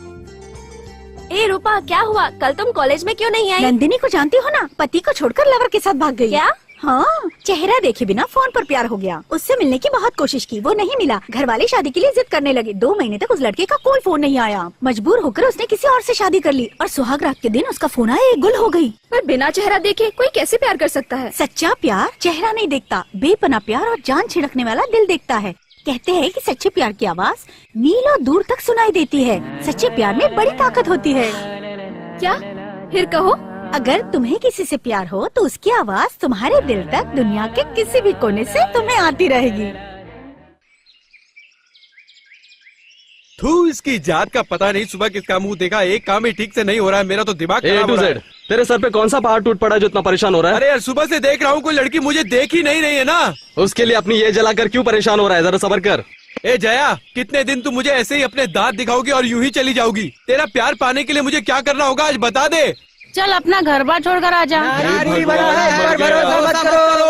रूपा, क्या हुआ? कल तुम कॉलेज में क्यों नहीं आई? नंदिनी को जानती हो ना, पति को छोड़कर लवर के साथ भाग गई। क्या? हाँ, चेहरा देखे बिना फोन पर प्यार हो गया। उससे मिलने की बहुत कोशिश की, वो नहीं मिला। घर वाले शादी के लिए जिद करने लगे। 2 महीने तक उस लड़के का कोई फोन नहीं आया। मजबूर होकर उसने किसी और से शादी कर ली और सुहाग रात के दिन उसका फोन आया, गुल हो गई। पर बिना चेहरा देखे कोई कैसे प्यार कर सकता है? सच्चा प्यार चेहरा नहीं देखता, बेपना प्यार और जान छिड़कने वाला दिल देखता है। कहते हैं कि सच्चे प्यार की आवाज मीलों दूर तक सुनाई देती है। सच्चे प्यार में बड़ी ताकत होती है। क्या? फिर कहो। अगर तुम्हें किसी से प्यार हो तो उसकी आवाज तुम्हारे दिल तक दुनिया के किसी भी कोने से तुम्हें आती रहेगी। तू इसकी जात का पता नहीं, सुबह किसका मुंह देखा, एक काम ही ठीक से नहीं हो रहा है, मेरा तो दिमाग खराब हो रहा है। तेरे सर पे कौन सा पहाड़ टूट पड़ा जो इतना परेशान हो रहा है? अरे यार सुबह से देख रहा हूँ, कोई लड़की मुझे देख ही नहीं रही है ना। उसके लिए अपनी ये जलाकर क्यों परेशान हो रहा है? जरा सब्र कर। ए जया, कितने दिन तू मुझे ऐसे ही अपने दांत दिखाओगी और यूं ही चली जाओगी? तेरा प्यार पाने के लिए मुझे क्या करना होगा आज बता दे। चल अपना घर बार छोड़कर आ जा।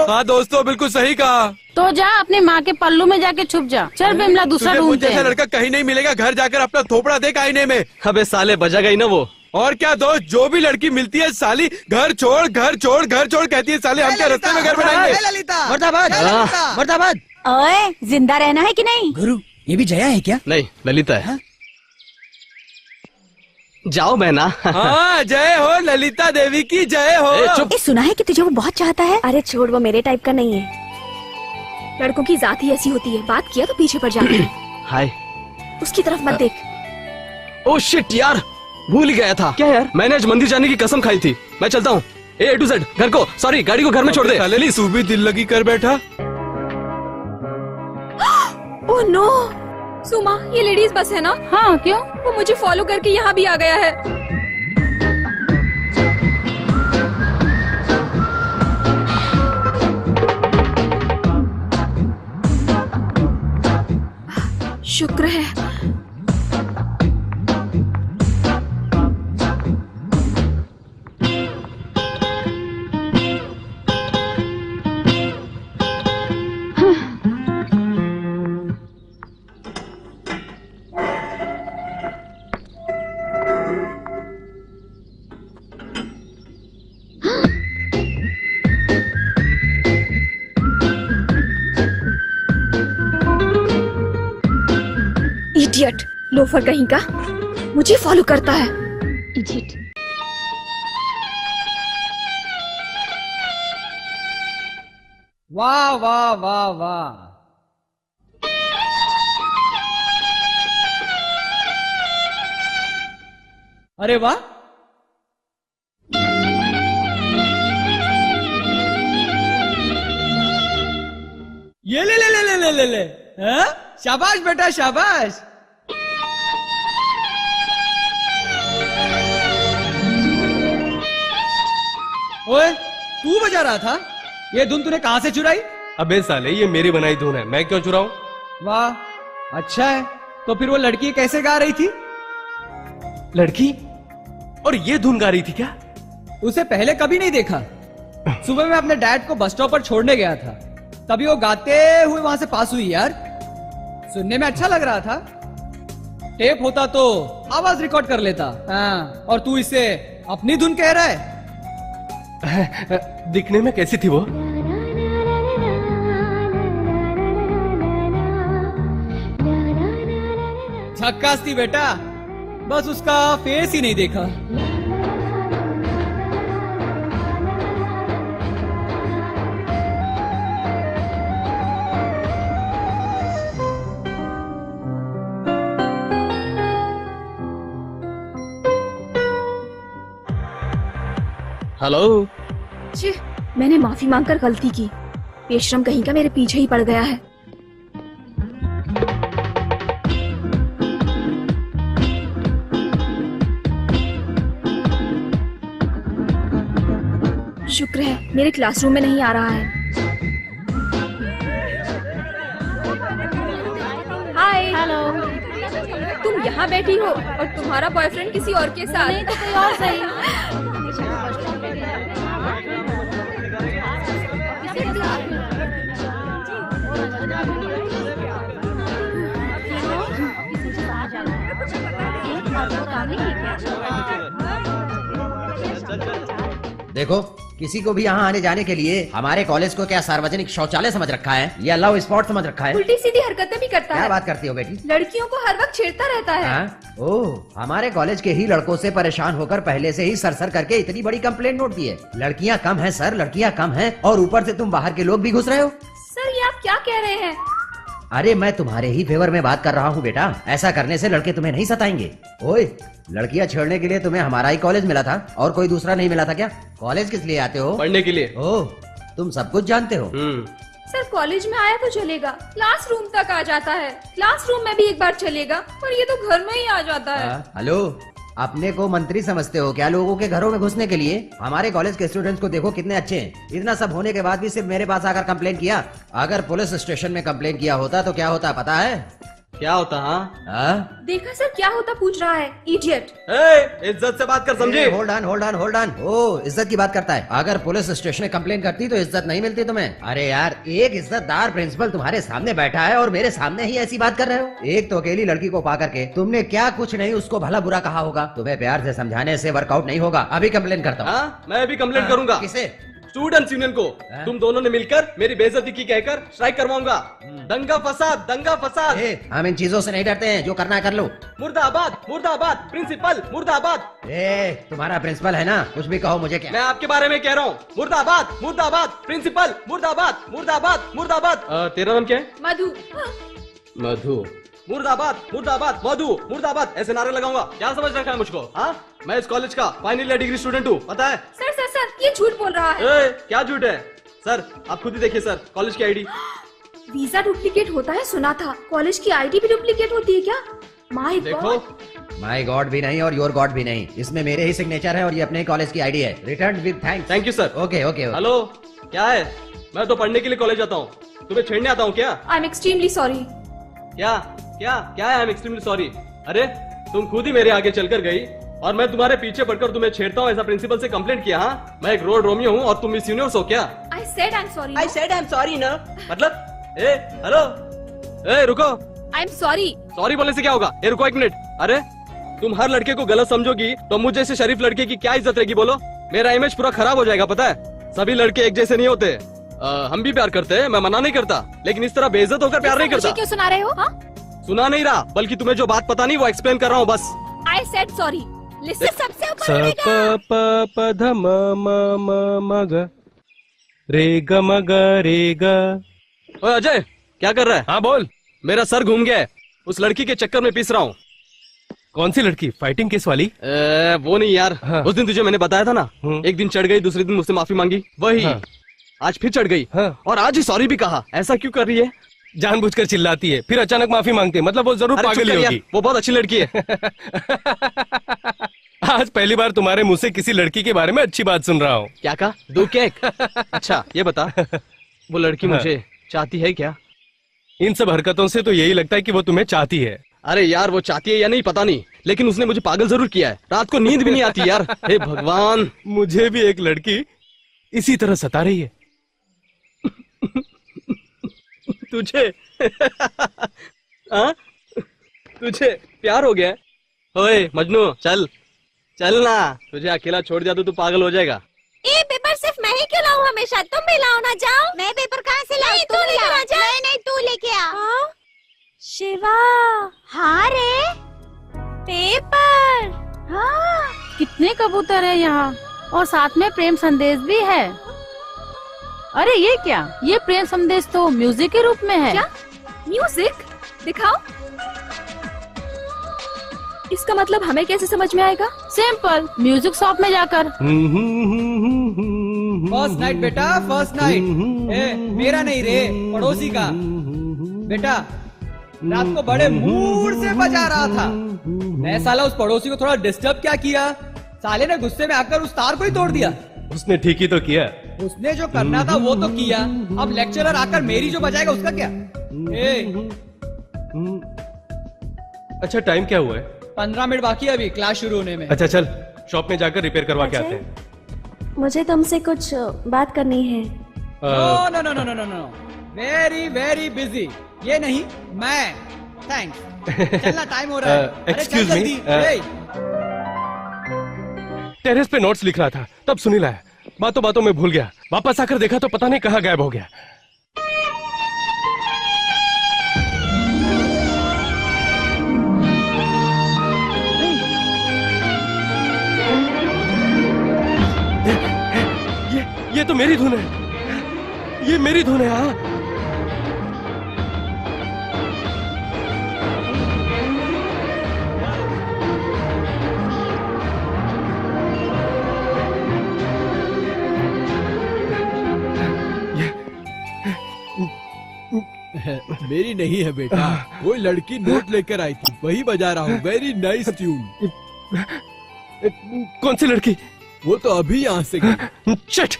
हाँ दोस्तों, बिल्कुल सही कहा। तो जा अपने माँ के पल्लू में जाके छुप जा। चल बिमला दूसरा तुझे मुझ ढूंढते जैसा हैं। लड़का कहीं नहीं मिलेगा, घर जाकर अपना थोपड़ा देख आईने में। अबे साले बजा गई ना वो। और क्या दोस्त, जो भी लड़की मिलती है साली घर छोड़ घर छोड़ घर छोड़ कहती है साली, हम क्या रास्ते में घर बनाएंगे? मुर्दाबाद मुर्दाबाद। ओए, जिंदा रहना है कि नहीं? गुरु, ये भी जया है क्या? नहीं, ललिता है। जाओ बहना। हाँ, जय हो ललिता देवी की जय हो। ए, सुना है कि तुझे वो बहुत चाहता है। अरे छोड़, वो मेरे टाइप का नहीं है। लड़कों की जात ही ऐसी होती है, बात किया तो पीछे पड़ जाते हैं। हाय। उसकी तरफ मत देख। ओ शिट यार, भूल ही गया था। क्या यार? मैंने आज मंदिर जाने की कसम खाई थी। मैं चलता हूँ। A to Z घर को, सॉरी गाड़ी को घर में छोड़ दे। साले तू भी दिल लगी कर बैठा। ओह नो, सुमा, ये लेडीज बस है ना? हाँ, क्यों? वो मुझे फॉलो करके यहाँ भी आ गया है। शुक्र है। इडियट, लोफर कहीं का, मुझे फॉलो करता है। इडियट। वाह वाह वाह वाह। अरे वाह, ये ले ले ले ले ले ले ले। हाँ? शाबाश बेटा शाबाश। ओए, तू बजा रहा था? ये धुन तूने कहाँ से चुराई? अबे साले, ये मेरी बनाई धुन है, मैं क्यों चुराऊं? वाह, अच्छा है। तो फिर वो लड़की कैसे गा रही थी? लड़की? और ये धुन गा रही थी क्या? उसे पहले कभी नहीं देखा। सुबह मैं अपने डैड को बस स्टॉप पर छोड़ने गया था, तभी वो गाते हुए वहां से पास हुई। यार, सुनने में अच्छा लग रहा था। टेप होता तो आवाज रिकॉर्ड कर लेता। हाँ, और तू इसे अपनी धुन कह रहा है? दिखने में कैसी थी वो? झक्कास थी बेटा, बस उसका फेस ही नहीं देखा। हेलो। छी, मैंने माफी मांगकर गलती की। बेशरम कहीं का मेरे पीछे ही पड़ गया है। शुक्र है मेरे क्लासरूम में नहीं आ रहा है। हाय। हेलो। तुम यहाँ बैठी हो और तुम्हारा बॉयफ्रेंड किसी और के साथ? नहीं तो कोई और सही। देखो, किसी को भी यहाँ आने जाने के लिए हमारे कॉलेज को क्या सार्वजनिक शौचालय समझ रखा है या लव स्पॉट समझ रखा है? उल्टी सीधी हरकतें भी करता क्या है। बात करती हो बेटी? लड़कियों को हर वक्त छेड़ता रहता है। हाँ? ओह, हमारे कॉलेज के ही लड़कों से परेशान होकर पहले से ही सर करके इतनी बड़ी कंप्लेंट नोट दी है। लड़कियाँ कम हैं सर, लड़कियाँ कम हैं, और ऊपर से तुम बाहर के लोग भी घुस रहे हो। सर, ये आप क्या कह रहे हैं? अरे मैं तुम्हारे ही फेवर में बात कर रहा हूँ बेटा। ऐसा करने से लड़के तुम्हें नहीं सताएंगे। ओए, लड़कियाँ छेड़ने के लिए तुम्हें हमारा ही कॉलेज मिला था और कोई दूसरा नहीं मिला था क्या? कॉलेज किस लिए आते हो? पढ़ने के लिए। ओह, तुम सब कुछ जानते हो। सर कॉलेज में आया तो चलेगा, क्लासरूम तक आ जाता है, क्लासरूम में भी एक बार चलेगा, पर ये तो घर में ही आ जाता है। हेलो, अपने को मंत्री समझते हो क्या लोगों के घरों में घुसने के लिए? हमारे कॉलेज के स्टूडेंट्स को देखो कितने अच्छे हैं। इतना सब होने के बाद भी सिर्फ मेरे पास आकर कंप्लेन किया। अगर पुलिस स्टेशन में कंप्लेन किया होता तो क्या होता पता है? क्या होता? हाँ, देखा सर क्या होता पूछ रहा है, इडियट। इज्जत से बात कर, समझे? Hold on. ओ, इज्जत की बात करता है। अगर पुलिस स्टेशन में कंप्लेन करती तो इज्जत नहीं मिलती तुम्हें। अरे यार, एक इज्जतदार प्रिंसिपल तुम्हारे सामने बैठा है और मेरे सामने ही ऐसी बात कर रहे हो। एक तो अकेली लड़की को पा करके तुमने क्या कुछ नहीं उसको भला बुरा कहा होगा। तुम्हें प्यार से समझाने से वर्कआउट नहीं होगा। अभी कंप्लेन करता हूँ। मैं भी कंप्लेन करूंगा। किसे? स्टूडेंट्स यूनियन को। तुम दोनों ने मिलकर मेरी बेइज्जती की कहकर स्ट्राइक करवाऊंगा। दंगा फसाद। हम इन चीजों से नहीं डरते हैं, जो करना है कर लो। मुर्दाबाद, प्रिंसिपल मुर्दाबाद। तुम्हारा प्रिंसिपल है ना, कुछ भी कहो मुझे क्या। मैं आपके बारे में कह रहा हूँ। मुर्दाबाद, प्रिंसिपल मुर्दाबाद। तेरा नाम क्या है? मधु। मुर्दाबाद ऐसे नारे लगाऊंगा। क्या समझ रखा है मुझको? हाँ, मैं इस कॉलेज का फाइनल ईयर डिग्री स्टूडेंट हूँ, पता है? सर ये झूठ बोल रहा है। क्या झूठ है? सर आप खुद ही देखिए सर, कॉलेज की आईडी। वीजा डुप्लीकेट होता है सुना था, कॉलेज की आईडी भी डुप्लीकेट होती है क्या? माय देखो, माय गॉड भी नहीं और योर गॉड भी नहीं, इसमें मेरे ही सिग्नेचर है और ये अपने कॉलेज की आईडी है। Return with thanks. Thank you sir. Okay. Hello, क्या है? मैं तो पढ़ने के लिए कॉलेज आता हूँ, तुम्हें छेड़ने आता हूँ क्या? I am extremely sorry. क्या है? I am extremely sorry. अरे तुम खुद ही मेरे आगे चलकर गई और मैं तुम्हारे पीछे पड़कर तुम्हें छेड़ता हूँ, ऐसा प्रिंसिपल से कंप्लेंट किया? हाँ, मैं एक रोड रोमियो हूँ और तुम मिस यूनिवर्स हो क्या? I said I'm sorry ना। मतलब हेलो, रुको। I'm sorry। सॉरी बोलने से क्या होगा? रुको एक मिनट। अरे तुम हर लड़के को गलत समझोगी तो मुझ जैसे शरीफ लड़के की क्या इज्जत रहेगी बोलो? मेरा इमेज पूरा खराब हो जाएगा, पता है? सभी लड़के एक जैसे नहीं होते। हम भी प्यार करते हैं, मैं मना नहीं करता, लेकिन इस तरह बेइज्जत होकर प्यार नहीं करता। क्यों सुना रहे हो? हाँ? सुना नहीं रहा, बल्कि तुम्हें जो बात पता नहीं वो एक्सप्लेन कर रहा हूँ बस। I said sorry। लिस्ट सबसे ऊपर स प प ध म ग रे ग म ग रे ग। ओए अजय, क्या कर रहा है? हाँ बोल। मेरा सर घूम गया है, उस लड़की के चक्कर में पीस रहा हूँ। कौन सी लड़की? फाइटिंग केस वाली? वो नहीं यार। हाँ। उस दिन तुझे मैंने बताया था ना, एक दिन चढ़ गई, दूसरे दिन मुझसे माफी मांगी, वही। हाँ। आज फिर चढ़ गई। हाँ। और आज ही सॉरी भी कहा। ऐसा क्यों कर रही है? जानबूझकर चिल्लाती है, फिर अचानक माफी मांगती है, मतलब वो जरूर अरे पागल चुप ही कर यार, होगी। वो बहुत अच्छी लड़की है। आज पहली बार तुम्हारे मुंह से किसी लड़की के बारे में अच्छी बात सुन रहा हूँ। क्या कहा? 2 केक? अच्छा ये बता, वो लड़की मुझे चाहती है क्या? इन सब हरकतों से तो यही लगता है कि वो तुम्हें चाहती है। अरे यार, वो चाहती है या नहीं पता नहीं, लेकिन उसने मुझे पागल जरूर किया है। रात को नींद भी नहीं आती यार। हे भगवान, मुझे भी एक लड़की इसी तरह सता रही है। तुझे हाँ? तुझे प्यार हो गया? ओए मजनू, चल ना, तुझे अकेला छोड़ दिया तो तू पागल हो जाएगा। ये पेपर सिर्फ मैं ही क्यों लाऊं? हमेशा तुम भी लाओ ना। जाओ। मैं पेपर कहाँ से लाऊं? तू लेकर आ जा। नहीं तू लेके आ। शिवा। हाँ रे, पेपर। हाँ, कितने कबूतर है यहाँ, और साथ में प्रेम संदेश भी है। अरे ये क्या? ये प्रेम संदेश तो म्यूजिक के रूप में है। क्या? म्यूजिक? दिखाओ। इसका मतलब हमें कैसे समझ में आएगा? सिंपल, म्यूजिक शॉप में जाकर। फर्स्ट नाइट बेटा, फर्स्ट नाइट। मेरा नहीं रे, पड़ोसी का। बेटा रात को बड़े मूड से बजा रहा था। मैं साला उस पड़ोसी को थोड़ा डिस्टर्ब क्या किया, साले ने गुस्से में आकर उस तार को ही तोड़ दिया। उसने ठीक ही तो किया। उसने जो करना था वो तो किया, अब लेक्चरर आकर मेरी जो बजाएगा उसका क्या? अच्छा टाइम क्या हुआ है? 15 मिनट बाकी है अभी क्लास शुरू होने में। अच्छा चल, शॉप में जाकर रिपेयर करवा के आते हैं। मुझे तुमसे कुछ बात करनी है। No, very very busy. ये नहीं, मैं। थैंक्स। चलना, टाइम हो रहा है। अरे चल एक्सक्यूज मी, जल्दी। टेरेस पे नोट्स लिख रहा था, तब सुनील आया, बातों बातों में भूल गया। वापस आकर देखा तो पता नहीं कहाँ गायब हो गया। ये तो मेरी धुन है, ये मेरी धुन है। हाँ मेरी नहीं है बेटा, वो लड़की नोट लेकर आई थी, वही बजा रहा हूँ। Very nice tune. कौन सी लड़की? वो तो अभी यहाँ से गई। चट।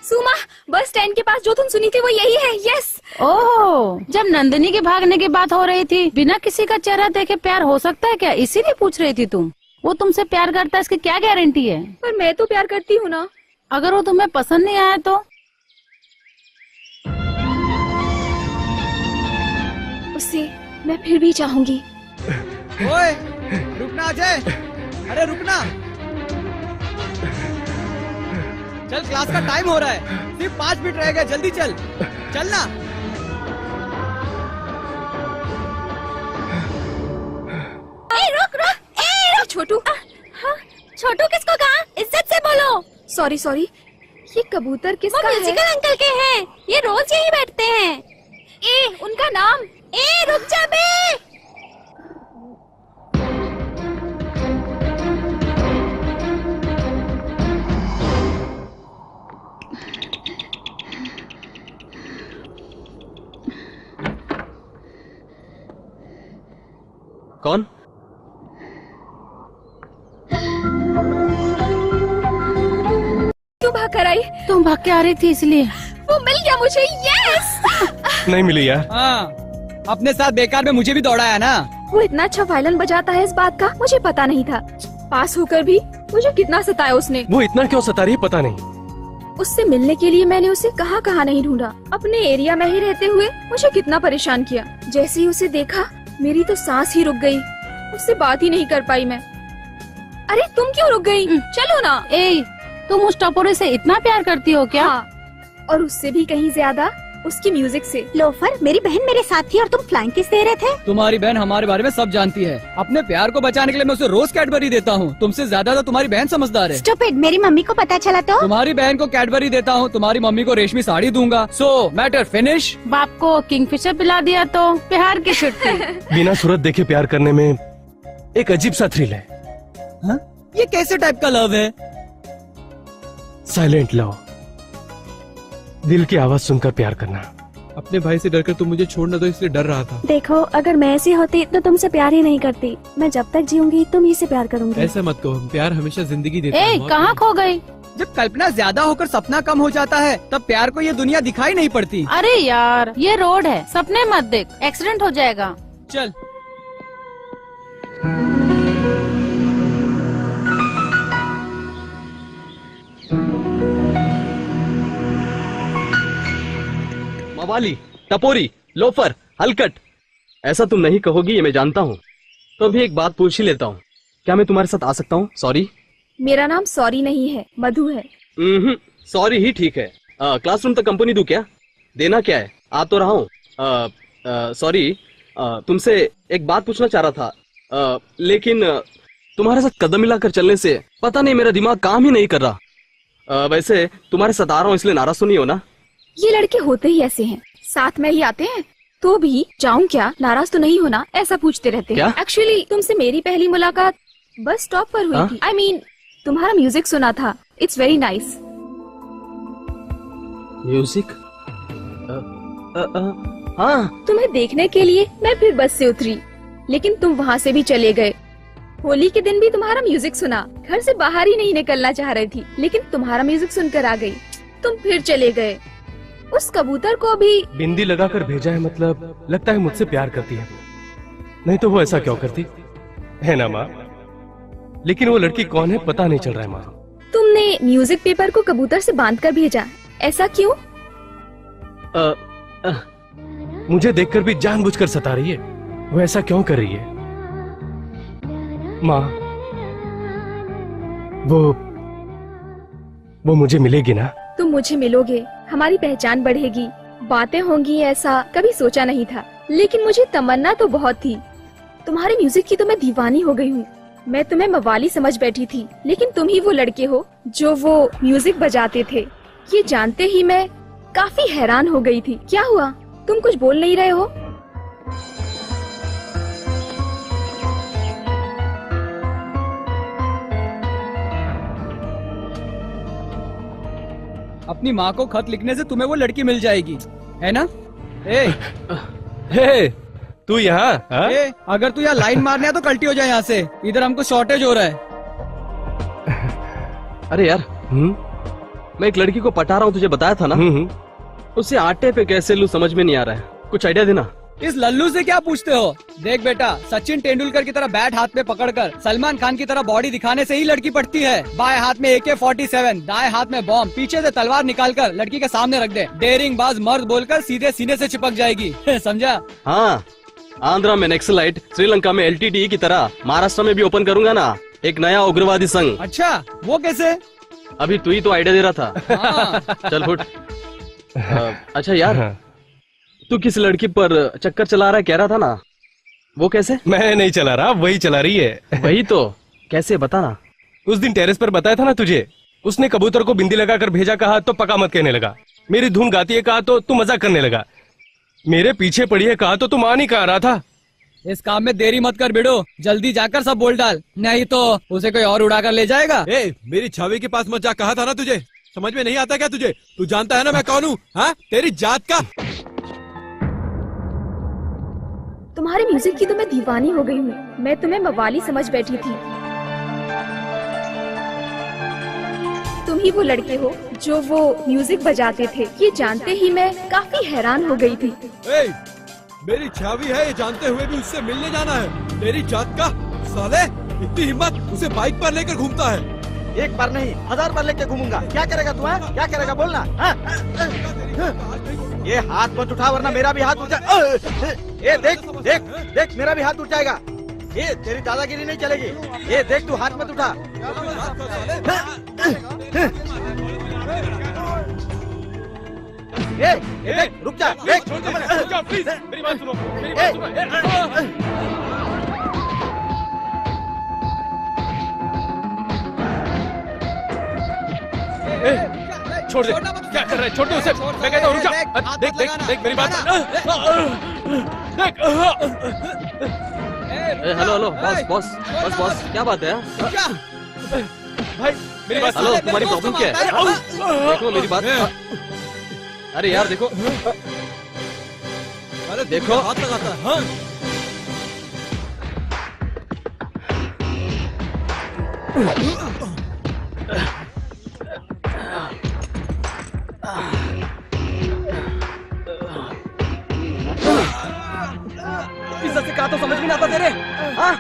सुमा, बस स्टैंड के पास जो तुम सुनी थी वो यही है। यस। ओह, जब नंदिनी के भागने की बात हो रही थी, बिना किसी का चेहरा देखे प्यार हो सकता है क्या, इसीलिए पूछ रही थी तुम? वो तुमसे प्यार करता है इसकी क्या गारंटी है? पर मैं तो प्यार करती हूँ ना। अगर वो तुम्हें पसंद नहीं आया तो? उससे मैं फिर भी चाहूंगी। ओए, रुकना अजय, अरे रुकना। चल, क्लास का टाइम हो रहा है, सिर्फ 5 मिनट रह गए, जल्दी चल, चलना। रुक। छोटू। हाँ, छोटू किसको कहा? इज्जत से बोलो। सॉरी, ये कबूतर किसका है? म्यूजिकल अंकल के हैं, ये रोज यही बैठते हैं। ए, उनका नाम। ए, रुक जा बे। कौन? क्यों भाग कर आई? तुम भाग के आ रही थी इसलिए। वो मिल गया मुझे। यस। नहीं मिली यार। हाँ, अपने साथ बेकार में मुझे भी दौड़ाया ना। वो इतना अच्छा वायलिन बजाता है, इस बात का मुझे पता नहीं था। पास होकर भी मुझे कितना सताया उसने। वो इतना क्यों सता रही है पता नहीं। उससे मिलने के लिए मैंने उसे कहाँ नहीं ढूंढा। अपने एरिया में ही रहते हुए मुझे कितना परेशान किया। जैसे ही उसे देखा मेरी तो सांस ही रुक गई। उससे बात ही नहीं कर पाई मैं। अरे तुम क्यों रुक गई? चलो ना। ए, तुम उस टपोरे से इतना प्यार करती हो क्या? हाँ, और उससे भी कहीं ज्यादा उसकी म्यूजिक से। लोफर, मेरी बहन मेरे साथ थी और तुम फ्लाइंग किस दे रहे थे? तुम्हारी बहन हमारे बारे में सब जानती है। अपने प्यार को बचाने के लिए मैं उसे रोज कैडबरी देता हूँ। तुमसे ज्यादा तो तुम्हारी बहन समझदार है। स्टूपिड, मेरी मम्मी को पता चला तो? तुम्हारी बहन को कैडबरी देता हूँ, तुम्हारी मम्मी को रेशमी साड़ी दूंगा। सो मैटर फिनिश। बाप को किंगफिशर पिला दिया तो प्यार की छुट्टी। बिना सूरत देखे प्यार करने में एक अजीब सा थ्रिल है। हाँ? ये कैसे टाइप का लव है? साइलेंट लव, दिल की आवाज सुनकर प्यार करना। अपने भाई से डरकर तुम मुझे छोड़ना दो, इसलिए डर रहा था। देखो, अगर मैं ऐसी होती तो तुमसे प्यार ही नहीं करती। मैं जब तक जीऊंगी तुम ही से प्यार करूंगी। ऐसा मत कहो, प्यार हमेशा जिंदगी देता है। कहाँ खो गई? जब कल्पना ज्यादा होकर सपना कम हो जाता है तब प्यार को ये दुनिया दिखाई नहीं पड़ती। अरे यार, ये रोड है, सपने मत देख, एक्सीडेंट हो जाएगा। चल। मवाली, टपोरी, लोफर, हलकट, ऐसा तुम नहीं कहोगी ये मैं जानता हूँ। तो अभी एक बात पूछ ही लेता हूँ, क्या मैं तुम्हारे साथ आ सकता हूँ? सॉरी। मेरा नाम सॉरी नहीं है, मधु है। सॉरी ही ठीक है। क्लासरूम तक कंपनी दूं क्या? देना क्या है? आ तो रहा हूँ। सॉरी, तुमसे एक बात पूछना चाह रहा था, लेकिन तुम्हारे साथ कदम मिलाकर चलने से पता नहीं मेरा दिमाग काम ही नहीं कर रहा। वैसे तुम्हारे साथ आ रहा हूँ इसलिए नाराज तो नहीं हो ना? ये लड़के होते ही ऐसे हैं, साथ में ही आते हैं तो भी जाऊं क्या, नाराज तो नहीं होना, ऐसा पूछते रहते हैं। एक्चुअली तुमसे मेरी पहली मुलाकात बस स्टॉप पर हुई थी। I mean, तुम्हारा म्यूजिक सुना था, इट्स वेरी नाइस। म्यूजिक? हाँ। तुम्हें देखने के लिए मैं फिर बस से उतरी, लेकिन तुम वहाँ से भी चले गए। होली के दिन भी तुम्हारा म्यूजिक सुना, घर से बाहर ही नहीं निकलना चाह रही थी, लेकिन तुम्हारा म्यूजिक सुनकर आ गई। तुम फिर चले गए। उस कबूतर को भी बिंदी लगाकर भेजा है, मतलब लगता है मुझसे प्यार करती है, नहीं तो वो ऐसा क्यों करती है ना माँ? लेकिन वो लड़की कौन है पता नहीं चल रहा है माँ। तुमने म्यूजिक पेपर को कबूतर से बांधकर भेजा, ऐसा क्यों? मुझे देखकर भी जानबूझकर सता रही है, वो ऐसा क्यों कर रही है माँ? वो मुझे मिलेगी ना? तुम मुझे मिलोगे, हमारी पहचान बढ़ेगी, बातें होंगी, ऐसा कभी सोचा नहीं था, लेकिन मुझे तमन्ना तो बहुत थी। तुम्हारे म्यूजिक की तो मैं दीवानी हो गई हूँ। मैं तुम्हें मवाली समझ बैठी थी, लेकिन तुम ही वो लड़के हो जो वो म्यूजिक बजाते थे। ये जानते ही मैं काफी हैरान हो गई थी। क्या हुआ, तुम कुछ बोल नहीं रहे हो? अपनी माँ को खत लिखने से तुम्हें वो लड़की मिल जाएगी, है ना? ए, हे, तू यहाँ? हाँ? ए, अगर तू यहाँ लाइन मारने है तो कल्टी हो जाए यहाँ से, इधर हमको शॉर्टेज हो रहा है। अरे यार, मैं एक लड़की को पटा रहा हूँ, तुझे बताया था ना? उसे आटे पे कैसे लूं समझ में नहीं आ रहा है, कुछ आइडिया देना। इस लल्लू से क्या पूछते हो? देख बेटा, सचिन तेंदुलकर की तरह बैट हाथ में पकड़कर सलमान खान की तरह बॉडी दिखाने से ही लड़की पटती है। बाएं हाथ में AK-47, दाएं हाथ में बॉम्ब, पीछे से तलवार निकालकर लड़की के सामने रख दे, डेयरिंग बाज मर्द बोलकर सीधे सीने से चिपक जाएगी। समझा? हाँ, आंध्रा में नक्सलाइट, श्रीलंका में LTTE की तरह महाराष्ट्र में भी ओपन करूंगा ना एक नया उग्रवादी संघ। अच्छा, वो कैसे? अभी तू ही तो आइडिया दे रहा था। चल फुट। अच्छा यार, तू किस लड़की पर चक्कर चला रहा है कह रहा था ना, वो कैसे? मैं नहीं चला रहा, वही चला रही है। वही तो, कैसे बता ना। उस दिन टेरेस पर बताया था ना तुझे, उसने कबूतर को बिंदी लगाकर भेजा, कहा तो पका मत कहने लगा। मेरी धुन गाती है कहा तो तू मजाक करने लगा। मेरे पीछे पड़ी है कहा तो तू मान ही कहा रहा था। इस काम में देरी मत कर बेड़ो, जल्दी जाकर सब बोल डाल, नहीं तो उसे कोई और उड़ाकर ले जाएगा। मेरी छवि के पास मत जा, कहा था ना तुझे। समझ में नहीं आता क्या तुझे? तू जानता है ना मैं कौन हूँ? हाँ, तेरी जात का। तुम्हारे म्यूजिक की तो मैं दीवानी हो गई हूँ। मैं तुम्हें मवाली समझ बैठी थी। तुम ही वो लड़के हो जो वो म्यूजिक बजाते थे। ये जानते ही मैं काफी हैरान हो गई थी। मेरी छावी है ये जानते हुए भी उससे मिलने जाना है? तेरी जात का साले, इतनी हिम्मत, उसे बाइक पर लेकर घूमता है। एक बार नहीं 1000 बार लेके घूमूंगा। क्या करेगा तू? क्या करेगा बोलना? ये हाथ मत उठा वरना मेरा भी हाथ उठ जाए। ये देख देख देख, मेरा भी हाथ उठ जाएगा। ये तेरी दादागिरी नहीं चलेगी। ये देख, तू हाथ मत उठा। ये देख, रुक जा, देख, प्लीज मेरी बात सुनो, मेरी बात सुनो। छोड़ दे, क्या कर रहा है? छोड़ दे उसे, मैं कहता हूँ रुक जा। देख देख देख मेरी बात। देख। Hello hello, boss boss boss boss, क्या बात है? भाई मेरी बात। हेलो, तुम्हारी प्रॉब्लम क्या है? देखो मेरी बात। अरे यार देखो, अरे देखो हाथ लगाता है। हाँ? इज्जत से कहा तो समझ में नहीं आता तेरे। हाँ?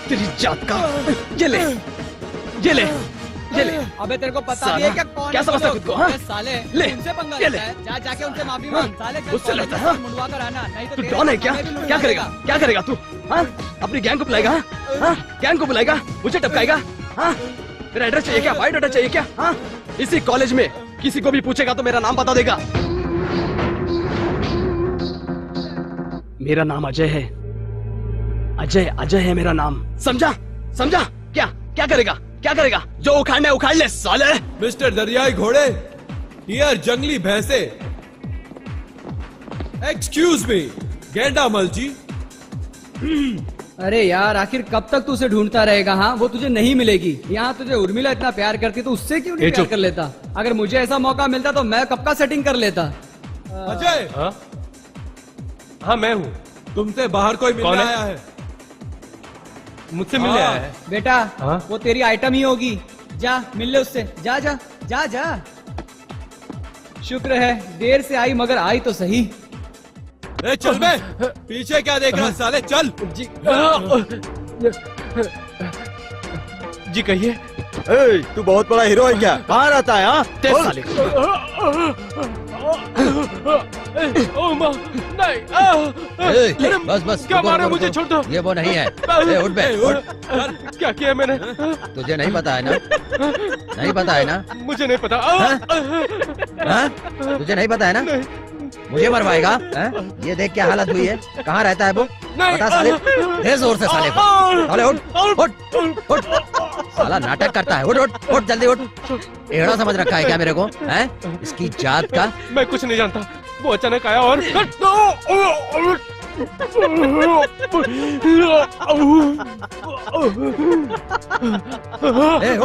तेरी जात का, ये ले, ये ले। अबे तेरे को पता साला, भी है क्या कौन क्या है वो समझता लोग? खुद को, हाँ? अबे साले ले, उनसे पंगा ये लेता ले। है। जा जाके उनसे माफी मांग साले। चल उससे कॉलेज लड़ता में है, हाँ? मुंडवा कर आना, नहीं तो तू तेरे डॉन है साथ क्या? हमें भी लुढ़वा क्या करेगा? देगा। क्या करेगा तू? हाँ? अपनी गैंग को बुलाएगा? हाँ? गैंग को बुलाएगा? मुझे टपकाएगा? हाँ? तेरा एड्रेस चाहिए क्या? बायोडाटा चाहिए क्या? हाँ? इसी कॉलेज में किसी को भी पूछेगा तो मेरा नाम बता देगा। मेरा नाम अजय है। अजय, अजय है मेरा नाम। समझा? समझा? क्या? क्या करेगा? क्या करेगा? जो उखाड़ना है उखाड़ ले साले। मिस्टर दरियाई घोड़े, हियर जंगली भैंसे। एक्सक्यूज मी, गेंडामल जी। अरे यार, आखिर कब तक तू उसे ढूंढता रहेगा? हाँ, वो तुझे नहीं मिलेगी। यहाँ तुझे उर्मिला इतना प्यार करती तो उससे क्यों नहीं प्यार कर लेता? अगर मुझे ऐसा मौका मिलता तो मैं कब का सेटिंग कर लेता। अजय। हाँ मैं हूँ। तुमसे बाहर कोई मिलने आया है? मुझसे मिलने आया है। बेटा, वो तेरी आइटम ही होगी। जा मिल ले उससे। जा जा जा जा। शुक्र है देर से आई, मगर आई तो सही। ए, चल बे, पीछे क्या देख रहा साले, चल। जी कहिए। तू बहुत बड़ा हीरो है क्या? कहाँ रहता है? साले। ओ माँ, नहीं। बस बस, क्या मारे मुझे? छोड़ दो। ये वो नहीं है। उठ बे, उठ। क्या किया मैंने? तुझे नहीं पता है ना? नहीं पता है ना? मुझे नहीं पता। हाँ? तुझे नहीं पता है ना? मुझे मरवाएगा? ये देख क्या हालत हुई है। कहाँ रहता है वो? बता साले। दे जोर से साले को। साले उठ, उठ, उठ। साला नाटक करता है। उठ, उठ, उठ, जल्दी उठ। एड़ा समझ रखा है क्या मेरे को? हैं? इसकी जात का। मैं कुछ नहीं जानता। वो अचानक आया और उठ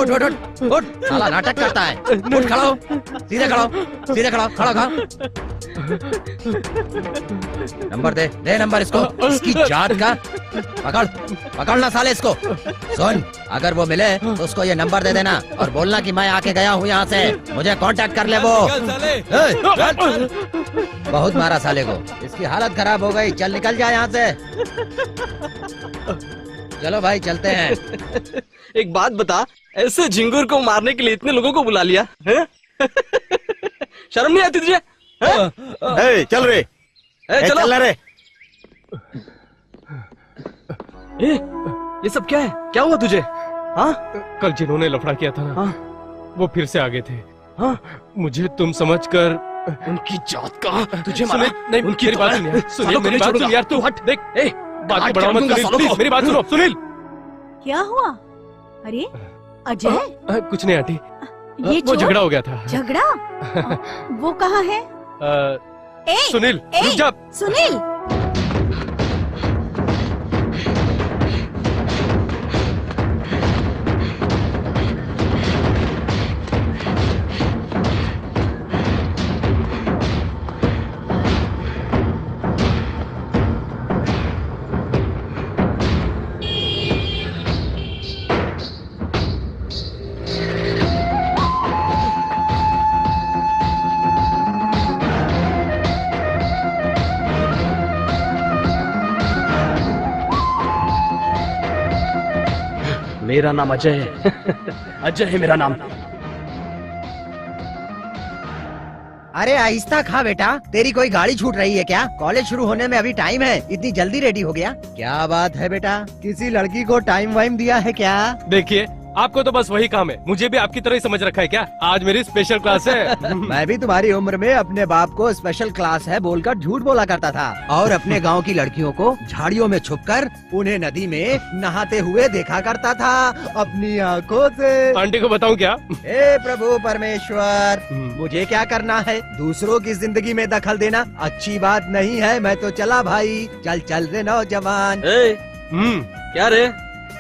उठ उठ उठ। साला नाटक करता है। उठ, खड़ा हो। सीधे खड़ा हो। सीधे खड़ा हो। खड़ा खा। नंबर दे, दे नंबर इसको। इसकी जात का। पकड़, पकड़ना साले इसको। सुन, अगर वो मिले तो उसको ये नंबर दे देना और बोलना कि मैं आके गया हूँ यहाँ से, मुझे कांटेक्ट कर ले वो। बहुत मारा साले को, इसकी हालत खराब हो गई। चल निकल जा यहाँ से। चलो भाई चलते हैं। एक बात बता, ऐसे झिंगुर को मारने के लिए इतने लोगों को बुला लिया है? शर्म नहीं आती तुझे? चल रे। चलो। चल रे। ये सब क्या है? क्या हुआ तुझे? हाँ? कल जिन्होंने लफड़ा किया था ना, वो फिर से आगे थे। हाँ? मुझे तुम समझकर उनकी जात का तुझे मारा? नहीं, उनकी मेरी बात सुनिए। सुनिए मेरी बात सुन यार। तू हट। देख, बात को बढ़ाओ मत सुनील, प्लीज मेरी बात सुनो। सुनील, क्या हुआ? अरे अजय, कुछ नहीं आंटी, वो झगड़ा हो गया था। झगड़ा? वो कहाँ है? सुनील, रुक जा। सुनील, मेरा नाम अजय है। अजय है मेरा नाम। अरे आहिस्ता खा बेटा, तेरी कोई गाड़ी छूट रही है क्या? कॉलेज शुरू होने में अभी टाइम है, इतनी जल्दी रेडी हो गया? क्या बात है बेटा, किसी लड़की को टाइम वाइम दिया है क्या? देखिए, आपको तो बस वही काम है, मुझे भी आपकी तरह ही समझ रखा है क्या? आज मेरी स्पेशल क्लास है। मैं भी तुम्हारी उम्र में अपने बाप को स्पेशल क्लास है बोलकर झूठ बोला करता था और अपने गांव की लड़कियों को झाड़ियों में छुपकर उन्हें नदी में नहाते हुए देखा करता था अपनी आंखों से। आंटी को बताऊं क्या? हे प्रभु परमेश्वर, मुझे क्या करना है? दूसरों की जिंदगी में दखल देना अच्छी बात नहीं है। मैं तो चला भाई, चल चल रे नौजवान। क्या रे,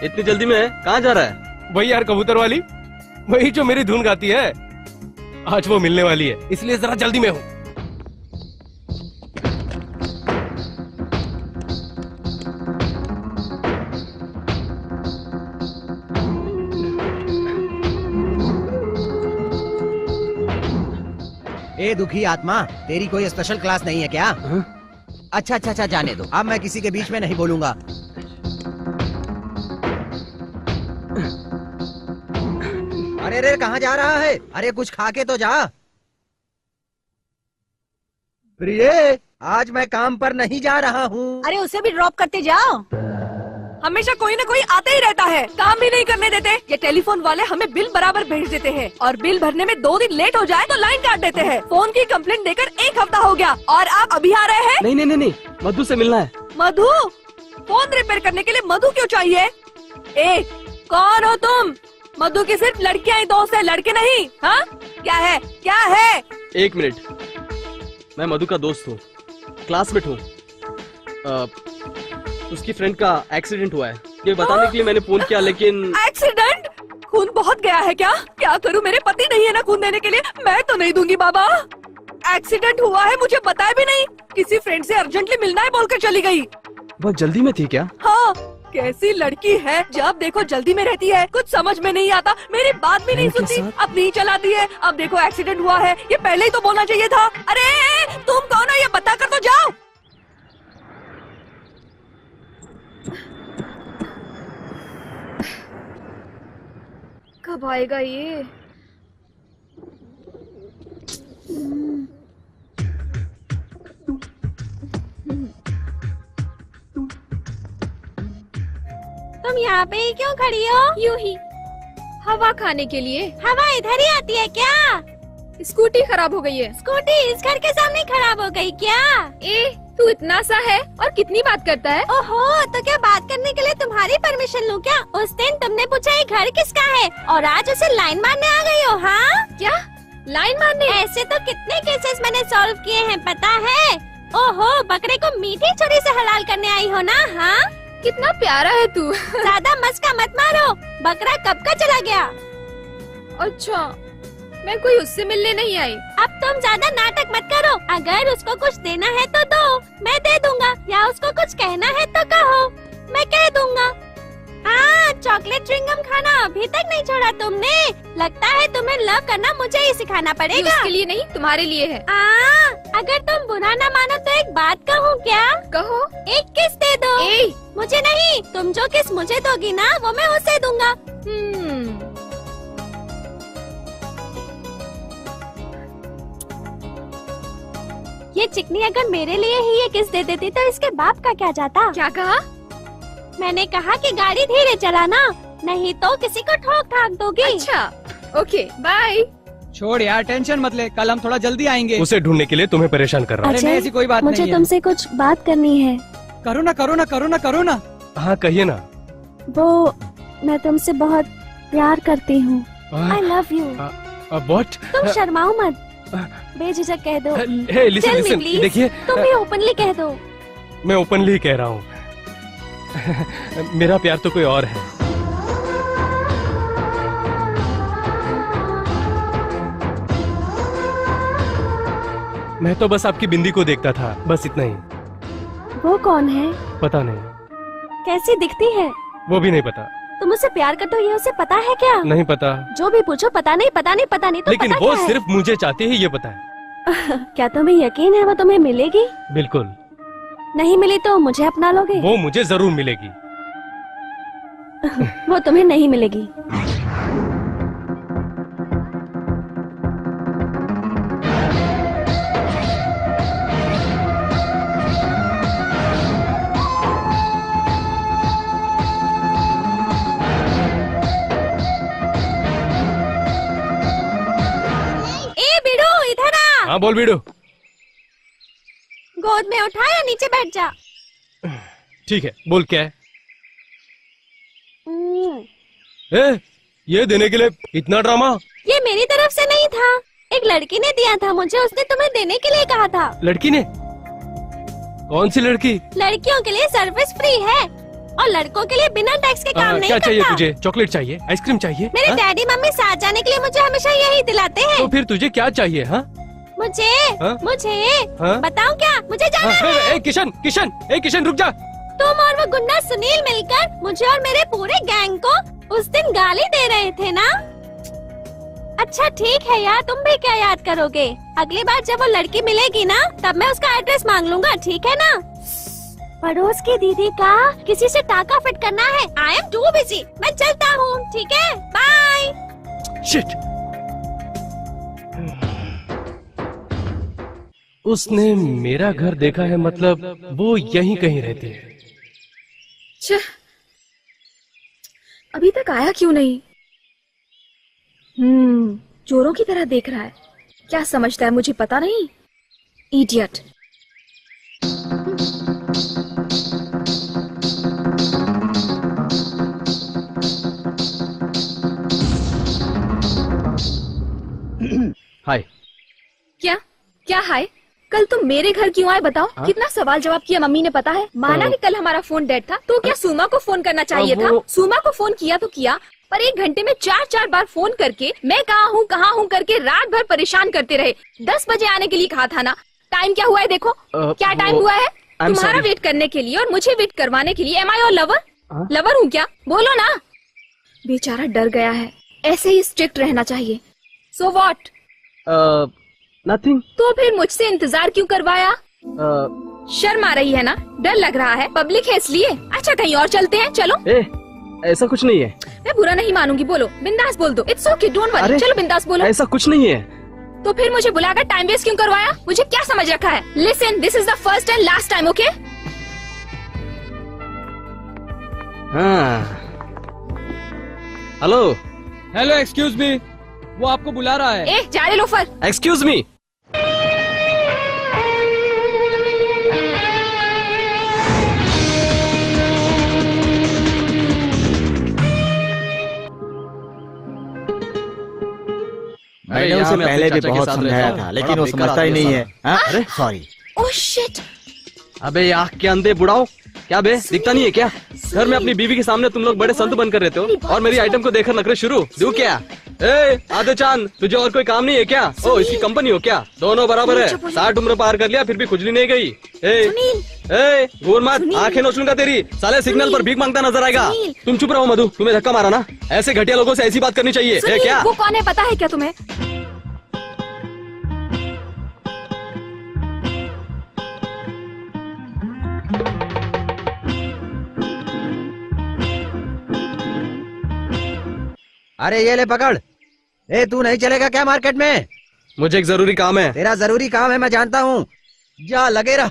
इतनी जल्दी में कहाँ जा रहा है? वही यार, कबूतर वाली, वही जो मेरी धुन गाती है। आज वो मिलने वाली है, इसलिए जरा जल्दी में हूँ। ए दुखी आत्मा, तेरी कोई स्पेशल क्लास नहीं है क्या? अच्छा अच्छा अच्छा, जाने दो, अब मैं किसी के बीच में नहीं बोलूंगा। अरे रे कहाँ जा रहा है? अरे कुछ खा के तो जा। प्रिय, आज मैं काम पर नहीं जा रहा हूँ। अरे उसे भी ड्रॉप करते जाओ। हमेशा कोई न कोई आते ही रहता है, काम भी नहीं करने देते। ये टेलीफोन वाले हमें बिल बराबर भेज देते हैं और बिल भरने में 2 दिन लेट हो जाए तो लाइन काट देते हैं। फोन की कंप्लेंट देकर 1 हफ्ता हो गया और आप अभी आ रहे हैं? नहीं, मधु से मिलना है। मधु? फोन रिपेयर करने के लिए मधु क्यों चाहिए? ए, कौन हो तुम? मधु की सिर्फ लड़कियां ही दोस्त है, लड़के नहीं। हाँ, क्या है, क्या है? 1 मिनट, मैं मधु का दोस्त हूँ, क्लासमेट हूँ। उसकी फ्रेंड का एक्सीडेंट हुआ है, ये बताने के लिए मैंने फोन किया, लेकिन एक्सीडेंट? खून बहुत गया है क्या? क्या करूँ, मेरे पति नहीं है ना खून देने के लिए। मैं तो नहीं दूंगी बाबा। एक्सीडेंट हुआ है, मुझे बताया भी नहीं। किसी फ्रेंड से अर्जेंटली मिलना है बोलकर चली गई। बहुत जल्दी में थी क्या? हाँ, कैसी लड़की है, जब देखो जल्दी में रहती है, कुछ समझ में नहीं आता, मेरी बात भी नहीं सुनती, अपनी ही चलाती है। अब देखो एक्सीडेंट हुआ है, ये पहले ही तो बोलना चाहिए था। अरे तुम कौन हो, ये बता कर तो जाओ। कब आएगा ये? तुम यहाँ पे ही क्यों खड़ी हो? यूं ही हवा खाने के लिए। हवा इधर ही आती है क्या? स्कूटी खराब हो गई है। स्कूटी इस घर के सामने खराब हो गई क्या? ए, तू इतना सा है और कितनी बात करता है? ओहो, तो क्या बात करने के लिए तुम्हारी परमिशन लूं क्या? उस दिन तुमने पूछा ये घर किसका है और आज उसे लाइन मारने आ गई हो। हाँ, क्या लाइन मारने? ऐसे तो कितने केसेस मैंने सॉल्व किए हैं पता है। ओहो, बकरे को मीठी छुरी से हलाल करने आई हो ना? हाँ, कितना प्यारा है तू। ज्यादा मस्का मत मारो, बकरा कब का चला गया। अच्छा, मैं कोई उससे मिलने नहीं आई। अब तुम ज्यादा नाटक मत करो, अगर उसको कुछ देना है तो दो, मैं दे दूंगा, या उसको कुछ कहना है तो कहो, मैं कह दूंगा। हाँ, चॉकलेट च्युइंगम खाना अभी तक नहीं छोड़ा तुमने। लगता है तुम्हें लव करना मुझे ही सिखाना पड़ेगा। उसके लिए नहीं, तुम्हारे लिए है। अगर तुम बुरा न मानो तो एक बात कहूँ क्या? कहो। एक किस दे दो। मुझे नहीं, तुम जो किस मुझे दोगी ना वो मैं उसे दूंगा। ये चिकनी अगर मेरे लिए ही ये किस दे देती तो इसके बाप का क्या जाता? क्या कहा? मैंने कहा कि गाड़ी धीरे चलाना, नहीं तो किसी को ठोक ठाक दोगी। अच्छा, ओके, बाय। छोड़ यार, टेंशन मत ले, कल हम थोड़ा जल्दी आएंगे। उसे ढूंढने के लिए तुम्हें परेशान कर रहा हूँ। अरे नहीं, ऐसी कोई बात नहीं है। मुझे तुमसे कुछ बात करनी है। करो ना, करो ना, करो ना, करो ना। हाँ कहिए ना। वो, मैं तुमसे बहुत प्यार करती हूँ। I love you। What? तुम शर्माओ मत, बेझिझक कह दो। Hey, listen, Tell me, listen, please। देखिए। तुम भी ओपनली कह दो। मैं ओपनली कह रहा हूँ। मेरा प्यार तो कोई और है। मैं तो बस आपकी बिंदी को देखता था, बस इतना ही। वो कौन है? पता नहीं। कैसी दिखती है? वो भी नहीं पता। तुम उससे प्यार करते हो ये उसे पता है क्या? नहीं पता। जो भी पूछो पता नहीं, पता नहीं, पता नहीं, तो लेकिन पता वो क्या सिर्फ मुझे चाहती है, ये पता है। क्या तुम्हें यकीन है वो तुम्हें मिलेगी? बिल्कुल। नहीं मिली तो मुझे अपना लोगे? वो मुझे जरूर मिलेगी। वो तुम्हें नहीं मिलेगी। हाँ बोल बीडू। गोद में उठा या नीचे बैठ जा। ठीक है, बोल क्या है? ये देने के लिए इतना ड्रामा? ये मेरी तरफ से नहीं था, एक लड़की ने दिया था मुझे, उसने तुम्हें देने के लिए कहा था। लड़की ने? कौन सी लड़की? लड़कियों के लिए सर्विस फ्री है और लड़कों के लिए बिना टैक्स के काम नहीं क्या करता। चाहिए तुझे? चॉकलेट चाहिए? आइसक्रीम चाहिए? मेरे डैडी मम्मी साथ जाने के लिए मुझे हमेशा यही दिलाते हैं। तो फिर तुझे क्या चाहिए? हाँ मुझे मुझे हाँ? बताऊं क्या? मुझे जाना है। किशन किशन, किशन रुक जा। तुम और वो गुंडा सुनील मिलकर मुझे और मेरे पूरे गैंग को उस दिन गाली दे रहे थे ना? अच्छा ठीक है यार, तुम भी क्या याद करोगे? अगली बार जब वो लड़की मिलेगी ना तब मैं उसका एड्रेस मांग लूंगा, ठीक है ना? पड़ोस की दीदी का किसी से टाका फिट करना है। आई एम टू बिजी, मैं चलता हूँ, ठीक है? बाय। शिट। उसने मेरा घर देखा है, मतलब वो यहीं कहीं रहती है। छह, अभी तक आया क्यों नहीं? चोरों की तरह देख रहा है। क्या समझता है मुझे पता नहीं? इडियट। हाय। क्या क्या हाय? कल तुम मेरे घर क्यों आए बताओ? कितना सवाल जवाब किया मम्मी ने पता है? माना कि कल हमारा फोन डेड था, तो क्या सुमा को फोन करना चाहिए था? सुमा को फोन किया तो किया, पर 1 घंटे में 4-4 बार फोन करके मैं कहाँ हूँ करके रात भर परेशान करते रहे। 10 बजे आने के लिए कहा था ना। टाइम क्या हुआ है देखो। क्या टाइम हुआ है? तुम्हारा वेट करने के लिए और मुझे वेट करवाने के लिए। एम आई और लवर? लवर हूँ क्या? बोलो ना। बेचारा डर गया है। ऐसे ही स्ट्रिक्ट रहना चाहिए। So what? नथिंग। तो फिर मुझसे इंतजार क्यों करवाया? शर्म आ रही है ना? डर लग रहा है? पब्लिक है इसलिए? अच्छा कहीं और चलते हैं, चलो। ऐसा कुछ नहीं है। मैं बुरा नहीं मानूंगी, बोलो बिंदास बोल दो। It's okay, don't worry. चलो बिंदास बोलो। ऐसा कुछ नहीं है। तो फिर मुझे बुलाकर टाइम वेस्ट क्यों करवाया? मुझे क्या समझ रखा है? Listen, this is the first and last time, okay? Hello. Hello, excuse me, वो आपको बुला रहा है। ए, जा रे लोफर। Excuse me. मैंने उसे पहले भी बहुत समझाया था, लेकिन वो समझता ही नहीं है। अरे सॉरी। Oh shit. अबे ये आँख के अंधे बुढ़ाओ, क्या बे दिखता नहीं है क्या? घर में अपनी बीवी के सामने तुम लोग बड़े संत बनकर रहते हो और मेरी आइटम को देखकर नखरे शुरू। दू क्या? आधे चांद, तुझे और कोई काम नहीं है क्या? ओ इसकी कंपनी हो क्या? दोनों बराबर है। 60 उम्र पार कर लिया फिर भी खुजली नहीं गई। घूर मत, आंखें नोच लूंगा तेरी। साले सिग्नल पर भीख मांगता नजर आएगा। तुम चुप रहो मधु, तुम्हें धक्का मारा ना? ऐसे घटिया लोगों से ऐसी बात करनी चाहिए क्या? वो कौन है पता है क्या तुम्हें? अरे ये ले पकड़। तू नहीं चलेगा क्या मार्केट में? मुझे एक जरूरी काम है। तेरा जरूरी काम है मैं जानता हूँ, जा लगे रह।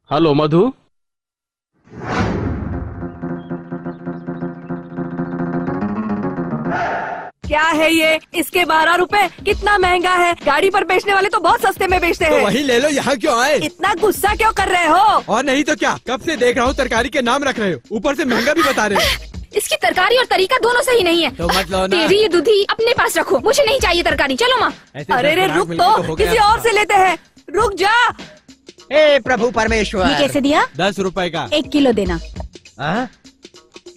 हेलो मधु। क्या है ये? इसके 12 रुपए? कितना महंगा है। गाड़ी पर बेचने वाले तो बहुत सस्ते में बेचते हैं। तो वही ले लो, यहाँ क्यों आए? इतना गुस्सा क्यों कर रहे हो? और नहीं तो क्या, कब से देख रहा हूँ तरकारी के नाम रख रहे हो, ऊपर से महंगा भी बता रहे हो। इसकी तरकारी और तरीका दोनों सही नहीं है। तो मत लो ना। तेरी ये दूधी अपने पास रखो, मुझे नहीं चाहिए तरकारी। चलो माँ। अरे रे रुक तो, किसी और से लेते हैं। रुक जा। प्रभु परमेश्वर, ये कैसे दिया? 10 रुपए का। 1 किलो देना।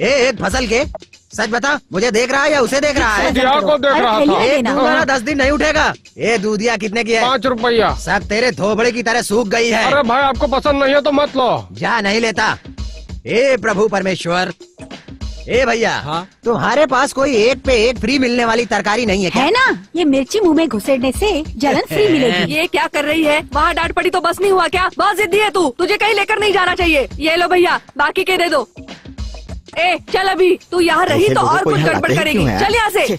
एक फसल के? सच बता, मुझे देख रहा है या उसे देख रहा है? दूधिया को देख रहा था। दूंगा 10 दिन नहीं उठेगा। दूधिया कितने की है? 5 रुपया। सब तेरे धोबड़े की तरह सूख गई है। अरे भाई आपको पसंद नहीं है तो मत लो। जा नहीं लेता। प्रभु परमेश्वर। भैया, हाँ? तुम्हारे पास कोई एक पे एक फ्री मिलने वाली तरकारी नहीं है क्या? है ना, ये मिर्ची मुंह में घुसेड़ने से जलन फ्री मिलेगी। ये क्या कर रही है? वहाँ डांट पड़ी तो बस नहीं हुआ क्या? बहुत जिद्दी है तू, तुझे कहीं लेकर नहीं जाना चाहिए। ये लो भैया, बाकी के दे दो। चल अभी तू यहाँ रही तो और कुछ गड़बड़ करेगी। चल यहाँ से।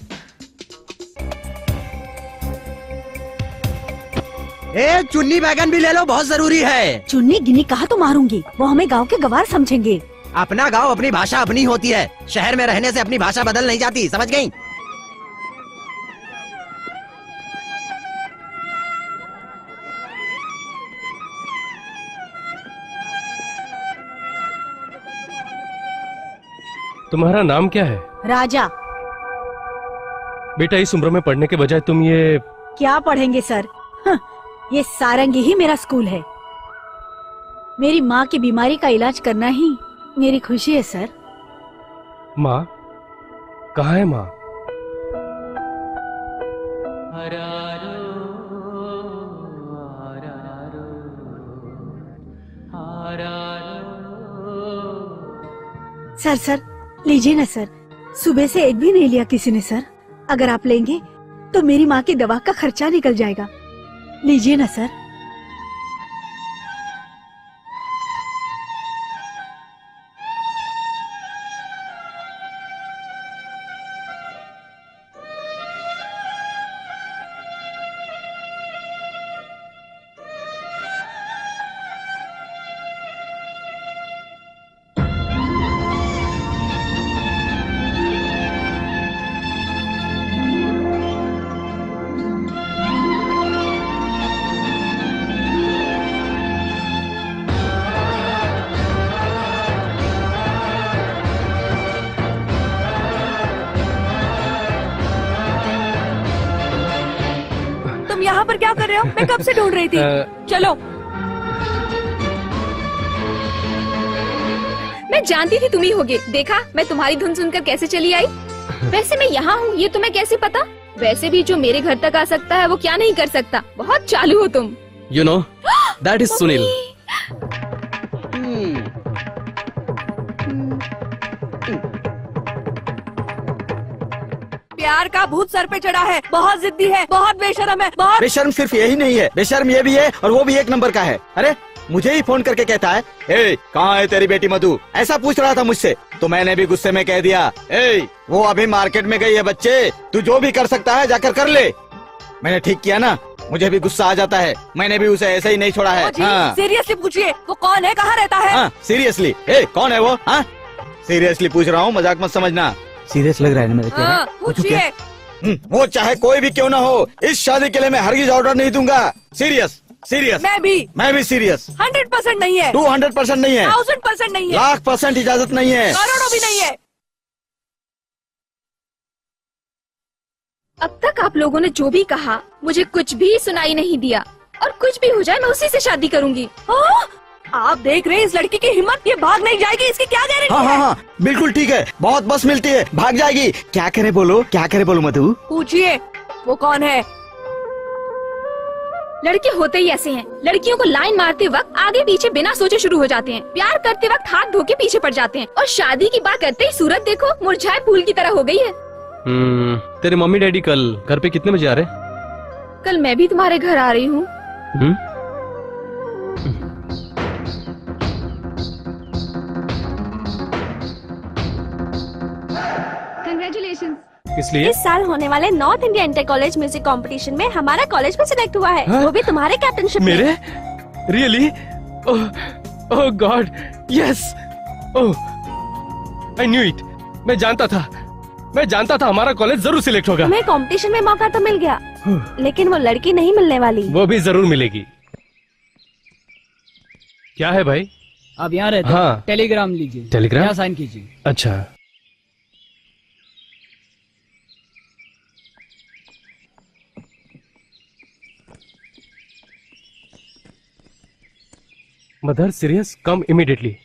चुन्नी बैगन भी ले लो, बहुत जरूरी है। चुन्नी गिनी कहा तो मारूंगी, वो हमें गांव के गवार समझेंगे। अपना गांव अपनी भाषा अपनी होती है, शहर में रहने से अपनी भाषा बदल नहीं जाती, समझ गई? तुम्हारा नाम क्या है? राजा। बेटा इस उम्र में पढ़ने के बजाय तुम ये क्या पढ़ेंगे सर? ये सारंगी ही मेरा स्कूल है। मेरी माँ की बीमारी का इलाज करना ही मेरी खुशी है सर। माँ कहाँ है माँ? सर लीजिए ना सर, सुबह से एक भी नहीं लिया किसी ने सर। अगर आप लेंगे तो मेरी माँ की दवा का खर्चा निकल जाएगा। लीजिए ना सर। यहाँ पर क्या कर रहे हो? मैं कब से ढूंढ रही थी। चलो। मैं जानती थी तुम ही होगे। देखा मैं तुम्हारी धुन सुनकर कैसे चली आई। वैसे मैं यहाँ हूँ ये तुम्हें कैसे पता? वैसे भी जो मेरे घर तक आ सकता है वो क्या नहीं कर सकता। बहुत चालू हो तुम। You know, that is Sunil. प्यार का भूत सर पे चढ़ा है। बहुत जिद्दी है, बहुत बेशर्म है, बहुत। बेशर्म सिर्फ यही नहीं है, बेशर्म ये भी है और वो भी एक नंबर का है। अरे मुझे ही फोन करके कहता है, ए कहाँ है तेरी बेटी मधु, ऐसा पूछ रहा था मुझसे। तो मैंने भी गुस्से में कह दिया, ए वो अभी मार्केट में गई है बच्चे, तू जो भी कर सकता है जाकर कर ले। मैंने ठीक किया ना? मुझे भी गुस्सा आ जाता है, मैंने भी उसे ऐसे ही नहीं छोड़ा है। हाँ। सीरियसली पूछिए वो कौन है, कहाँ रहता है? हाँ, सीरियसली। ए कौन है वो? हाँ सीरियसली पूछ रहा हूँ, मजाक मत समझना। सीरियस लग रहा है मेरे हाँ, पूछिए। वो चाहे कोई भी क्यों ना हो, इस शादी के लिए मैं हरगिज ऑर्डर नहीं दूंगा। Serious serious. मैं भी सीरियस। 100% नहीं है। 200% नहीं है। 1000% नहीं है। 1,00,000% इजाजत नहीं है। करोड़ों भी नहीं है। अब तक आप लोगों ने जो भी कहा मुझे कुछ भी सुनाई नहीं दिया, और कुछ भी हो जाए मैं उसी से शादी करूंगी। आप देख रहे हैं इस लड़की की हिम्मत, ये भाग नहीं जाएगी, इसकी क्या गारंटी हाँ है? हाँ हाँ बिल्कुल ठीक है, बहुत बस मिलती है, भाग जाएगी। क्या करे बोलो, क्या करे बोलो मधु? पूछिए वो कौन है? लड़के होते ही ऐसे हैं। लड़कियों को लाइन मारते वक्त आगे पीछे बिना सोचे शुरू हो जाते हैं। प्यार करते वक्त हाथ धो के पीछे पड़ जाते हैं, और शादी की बात करते ही सूरत देखो मुरझाए फूल की तरह हो गई है। तेरे मम्मी डैडी कल घर पे कितने बजे आ रहे? कल मैं भी तुम्हारे घर आ रही हूँ। Congratulations. इसलिए इस साल होने वाले north India inter college music competition में हमारा कॉलेज में सिलेक्ट हुआ है। वो भी तुम्हारे कैप्टनशिप में। मेरे? Really? Oh God, yes. Oh I knew it. मैं जानता था हमारा कॉलेज जरूर सिलेक्ट होगा। हमें कंपटीशन में मौका तो मिल गया, लेकिन वो लड़की नहीं मिलने वाली। वो भी जरूर मिलेगी। क्या है भाई? आप यहाँ रहते? हाँ। टेलीग्राम लीजिए। टेलीग्राम? यहाँ साइन कीजिए। अच्छा। मदर सीरियस, कम इमीडिएटली।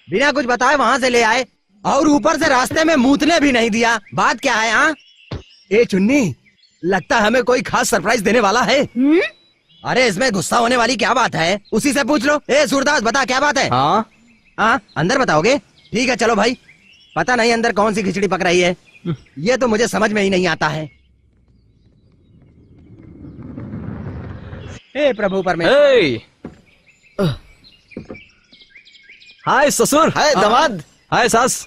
बिना कुछ बताए वहाँ से ले आए, और ऊपर से रास्ते में मूतने भी नहीं दिया। बात क्या है? हाँ ए चुन्नी, लगता है हमें कोई खास सरप्राइज देने वाला है। अरे इसमें गुस्सा होने वाली क्या बात है? उसी से पूछ लो। ए सूरदास बता क्या बात है? हाँ अंदर बताओगे? ठीक है चलो भाई। पता नहीं अंदर कौन सी खिचड़ी पक रही है, ये तो मुझे समझ में ही नहीं आता है। हे प्रभु परमेश्वर। हाय ससुर। हाय दामाद। हाय सास।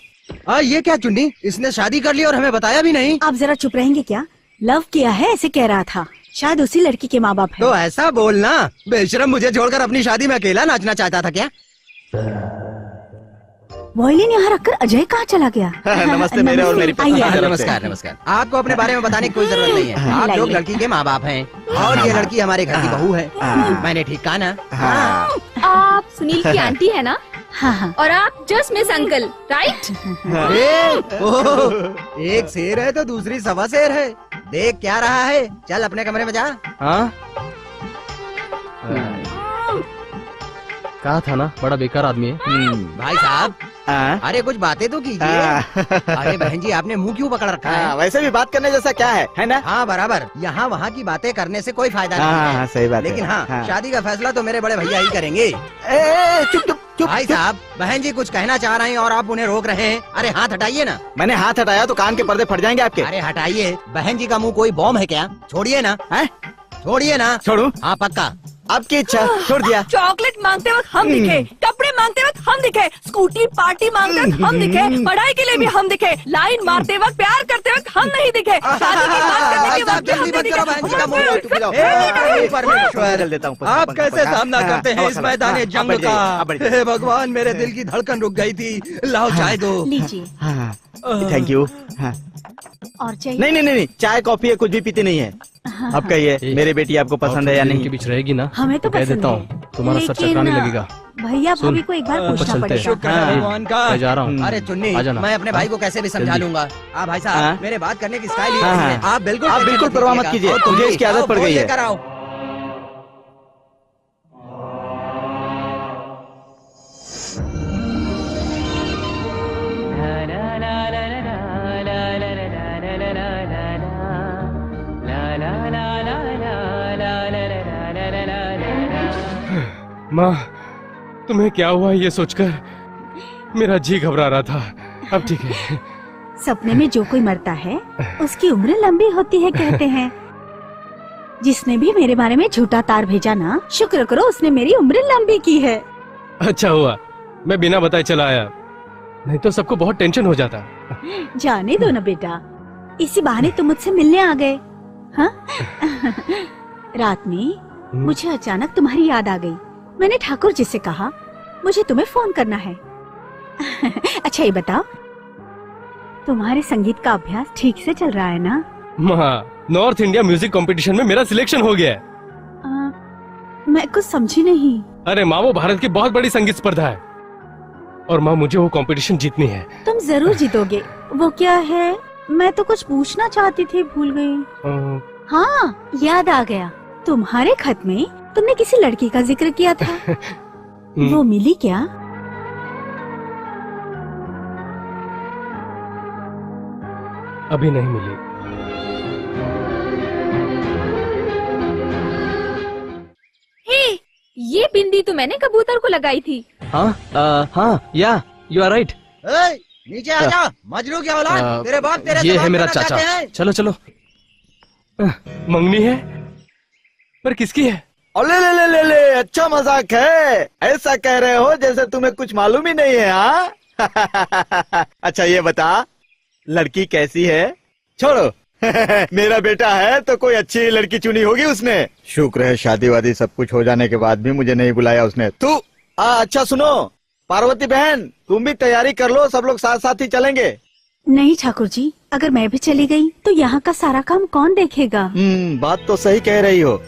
ये क्या चुन्नी, इसने शादी कर ली और हमें बताया भी नहीं? आप जरा चुप रहेंगे क्या? लव किया है ऐसे कह रहा था, शायद उसी लड़की के माँ बाप हैं। तो ऐसा बोलना। बेशरम, मुझे छोड़कर अपनी शादी में अकेला नाचना चाहता था क्या? वॉयलिन यहाँ रखकर अजय कहाँ चला गया? नमस्ते मेरे और मेरी पत्नी। नमस्कार नमस्कार। आपको अपने बारे में बताने की कोई जरूरत नहीं है। आप लोग लड़की के माँ बाप हैं और ये लड़की हमारे घर की बहू है। मैंने ठीक कहा ना? आप सुनील की आंटी है ना? हाँ। और आप जस्ट मिस अंकल, राइट? एक शेर है तो दूसरी सवा शेर है। देख क्या रहा है, चल अपने कमरे में जा। कहा था ना, बड़ा बेकार आदमी है। भाई साहब अरे कुछ बातें तो कीजिए। अरे बहन जी, आपने मुंह क्यों पकड़ रखा है? वैसे भी बात करने जैसा क्या है ना? हाँ बराबर, यहाँ वहाँ की बातें करने से कोई फायदा नहीं है। सही बात है। लेकिन हाँ, शादी का फैसला तो मेरे बड़े भैया ही करेंगे। चुप चुप चुप भाई साहब, बहन जी कुछ कहना चाह रहे हैं और आप उन्हें रोक रहे हैं। अरे हाथ हटाइए ना। मैंने हाथ हटाया तो कान के पर्दे फट जाएंगे आपके। अरे हटाइए। बहन जी का मुंह कोई बॉम्ब है क्या? छोड़िए ना। छोड़िए ना। छोड़ू? हाँ पक्का। आपकी इच्छा, छोड़ दिया। चॉकलेट मांगते वक्त हम दिखे, कपड़े मांगते वक्त हम दिखे, स्कूटी पार्टी मांगते वक्त हम दिखे, पढ़ाई के लिए भी हम दिखे, लाइन मारते वक्त, प्यार करते वक्त हम नहीं दिखे, शादी की बात करने के वक्त भी हम नहीं दिखे। परमेश्वर, आप कैसे सामना करते हैं इस मैदान जंग का? हे भगवान, मेरे दिल की धड़कन रुक गई थी। लाओ चाय दो। लीजिए। Thank you. और चाहिए? नहीं, चाय कॉफी है, कुछ भी पीते नहीं है। अब कहिए, मेरी बेटी आपको पसंद है या नहीं? के बीच रहेगी ना? हमें तो कह देता हूँ, तुम्हारा सर चकराने लगेगा। भैया भाभी को एक बार पूछना पड़ेगा। भगवान का। मैं जा रहा हूँ। अरे चुन्नी, मैं अपने भाई को कैसे भी समझा लूंगा। भाई साहब, मेरे बात करने की स्टाइल है। आप बिल्कुल परवाह मत कीजिए, मुझे इसकी आदत पड़ गई है। माँ, तुम्हें क्या हुआ ये सोचकर मेरा जी घबरा रहा था। अब ठीक है। सपने में जो कोई मरता है उसकी उम्र लंबी होती है कहते हैं। जिसने भी मेरे बारे में झूठा तार भेजा ना, शुक्र करो उसने मेरी उम्र लंबी की है। अच्छा हुआ मैं बिना बताए चला आया, नहीं तो सबको बहुत टेंशन हो जाता। जाने दो ना बेटा, इसी बहाने तुम मुझसे मिलने आ गए। हाँ? रात में मुझे अचानक तुम्हारी याद आ गई। मैंने ठाकुर जी से कहा मुझे तुम्हें फोन करना है। अच्छा ये बताओ, तुम्हारे संगीत का अभ्यास ठीक से चल रहा है ना? माँ, नॉर्थ इंडिया म्यूजिक कंपटीशन में मेरा सिलेक्शन हो गया है। मैं कुछ समझी नहीं। अरे माँ, वो भारत की बहुत बड़ी संगीत स्पर्धा है और माँ मुझे वो कंपटीशन जीतनी है। तुम जरूर जीतोगे। वो क्या है? मैं तो कुछ पूछना चाहती थी, भूल गई। हाँ, याद आ गया। तुम्हारे खत में तुमने किसी लड़की का जिक्र किया था। वो मिली क्या? अभी नहीं मिली। हे, ये बिंदी तो मैंने कबूतर को लगाई थी। हाँ, या यू आर राइट। नीचे आ जा, मजनू क्या औलाद, तेरे बाप तेरे ये है मेरा चाचा। चलो चलो। मंगनी है, पर किसकी है? ले ले ले ले ले, अच्छा मजाक है। ऐसा कह रहे हो जैसे तुम्हें कुछ मालूम ही नहीं है। हाँ? अच्छा ये बता, लड़की कैसी है? छोड़ो। मेरा बेटा है तो कोई अच्छी लड़की चुनी होगी उसने। शुक्र है शादी वादी सब कुछ हो जाने के बाद भी मुझे नहीं बुलाया उसने। तू अच्छा सुनो, पार्वती बहन तुम भी तैयारी कर लो, सब लोग साथ साथ ही चलेंगे। नहीं ठाकुर जी, अगर मैं भी चली गई तो यहाँ का सारा काम कौन देखेगा? बात तो सही कह रही हो।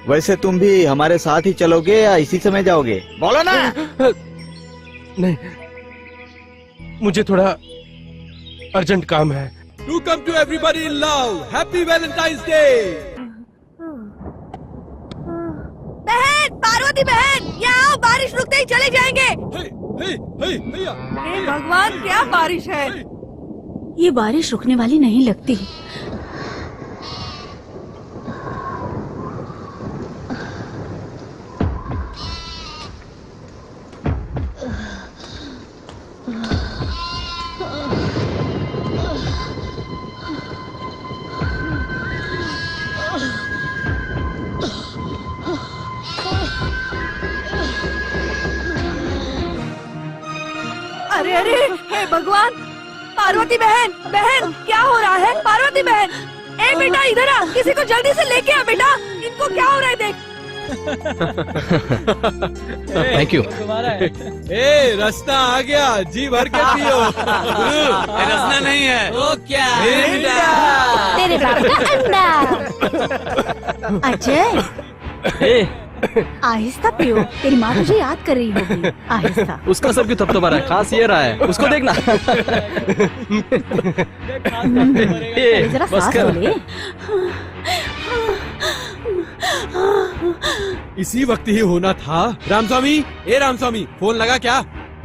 वैसे तुम भी हमारे साथ ही चलोगे या इसी समय जाओगे? बोलो ना। नहीं, मुझे थोड़ा अर्जेंट काम है। To come to everybody in love. Happy Valentine's Day. बहन, पार्वती बहन, यहाँ आओ, बारिश रुकते ही चले जाएंगे। हे भगवान, क्या बारिश है? ये बारिश रुकने वाली नहीं लगती। अरे अरे, हे भगवान, पार्वती बहन, बहन क्या हो रहा है? पार्वती बहन, ए बेटा इधर आ, किसी को जल्दी से लेके आ बेटा, इनको क्या हो रहा है देख। Thank you. ए रस्ता आ गया, जी भर के पियो। रसना नहीं है तो क्या? तेरे बाप का अंडा। अजय, आहिस्ता पियो, तेरी माँ तुझे याद कर रही होगी। आहिस्ता। उसका सब क्यों थपथपा रहा है? खांस ये रहा है, उसको देखना। जरा बस सांस कर। ले। इसी वक्त ही होना था। रामस्वामी, ए रामस्वामी, फोन लगा क्या?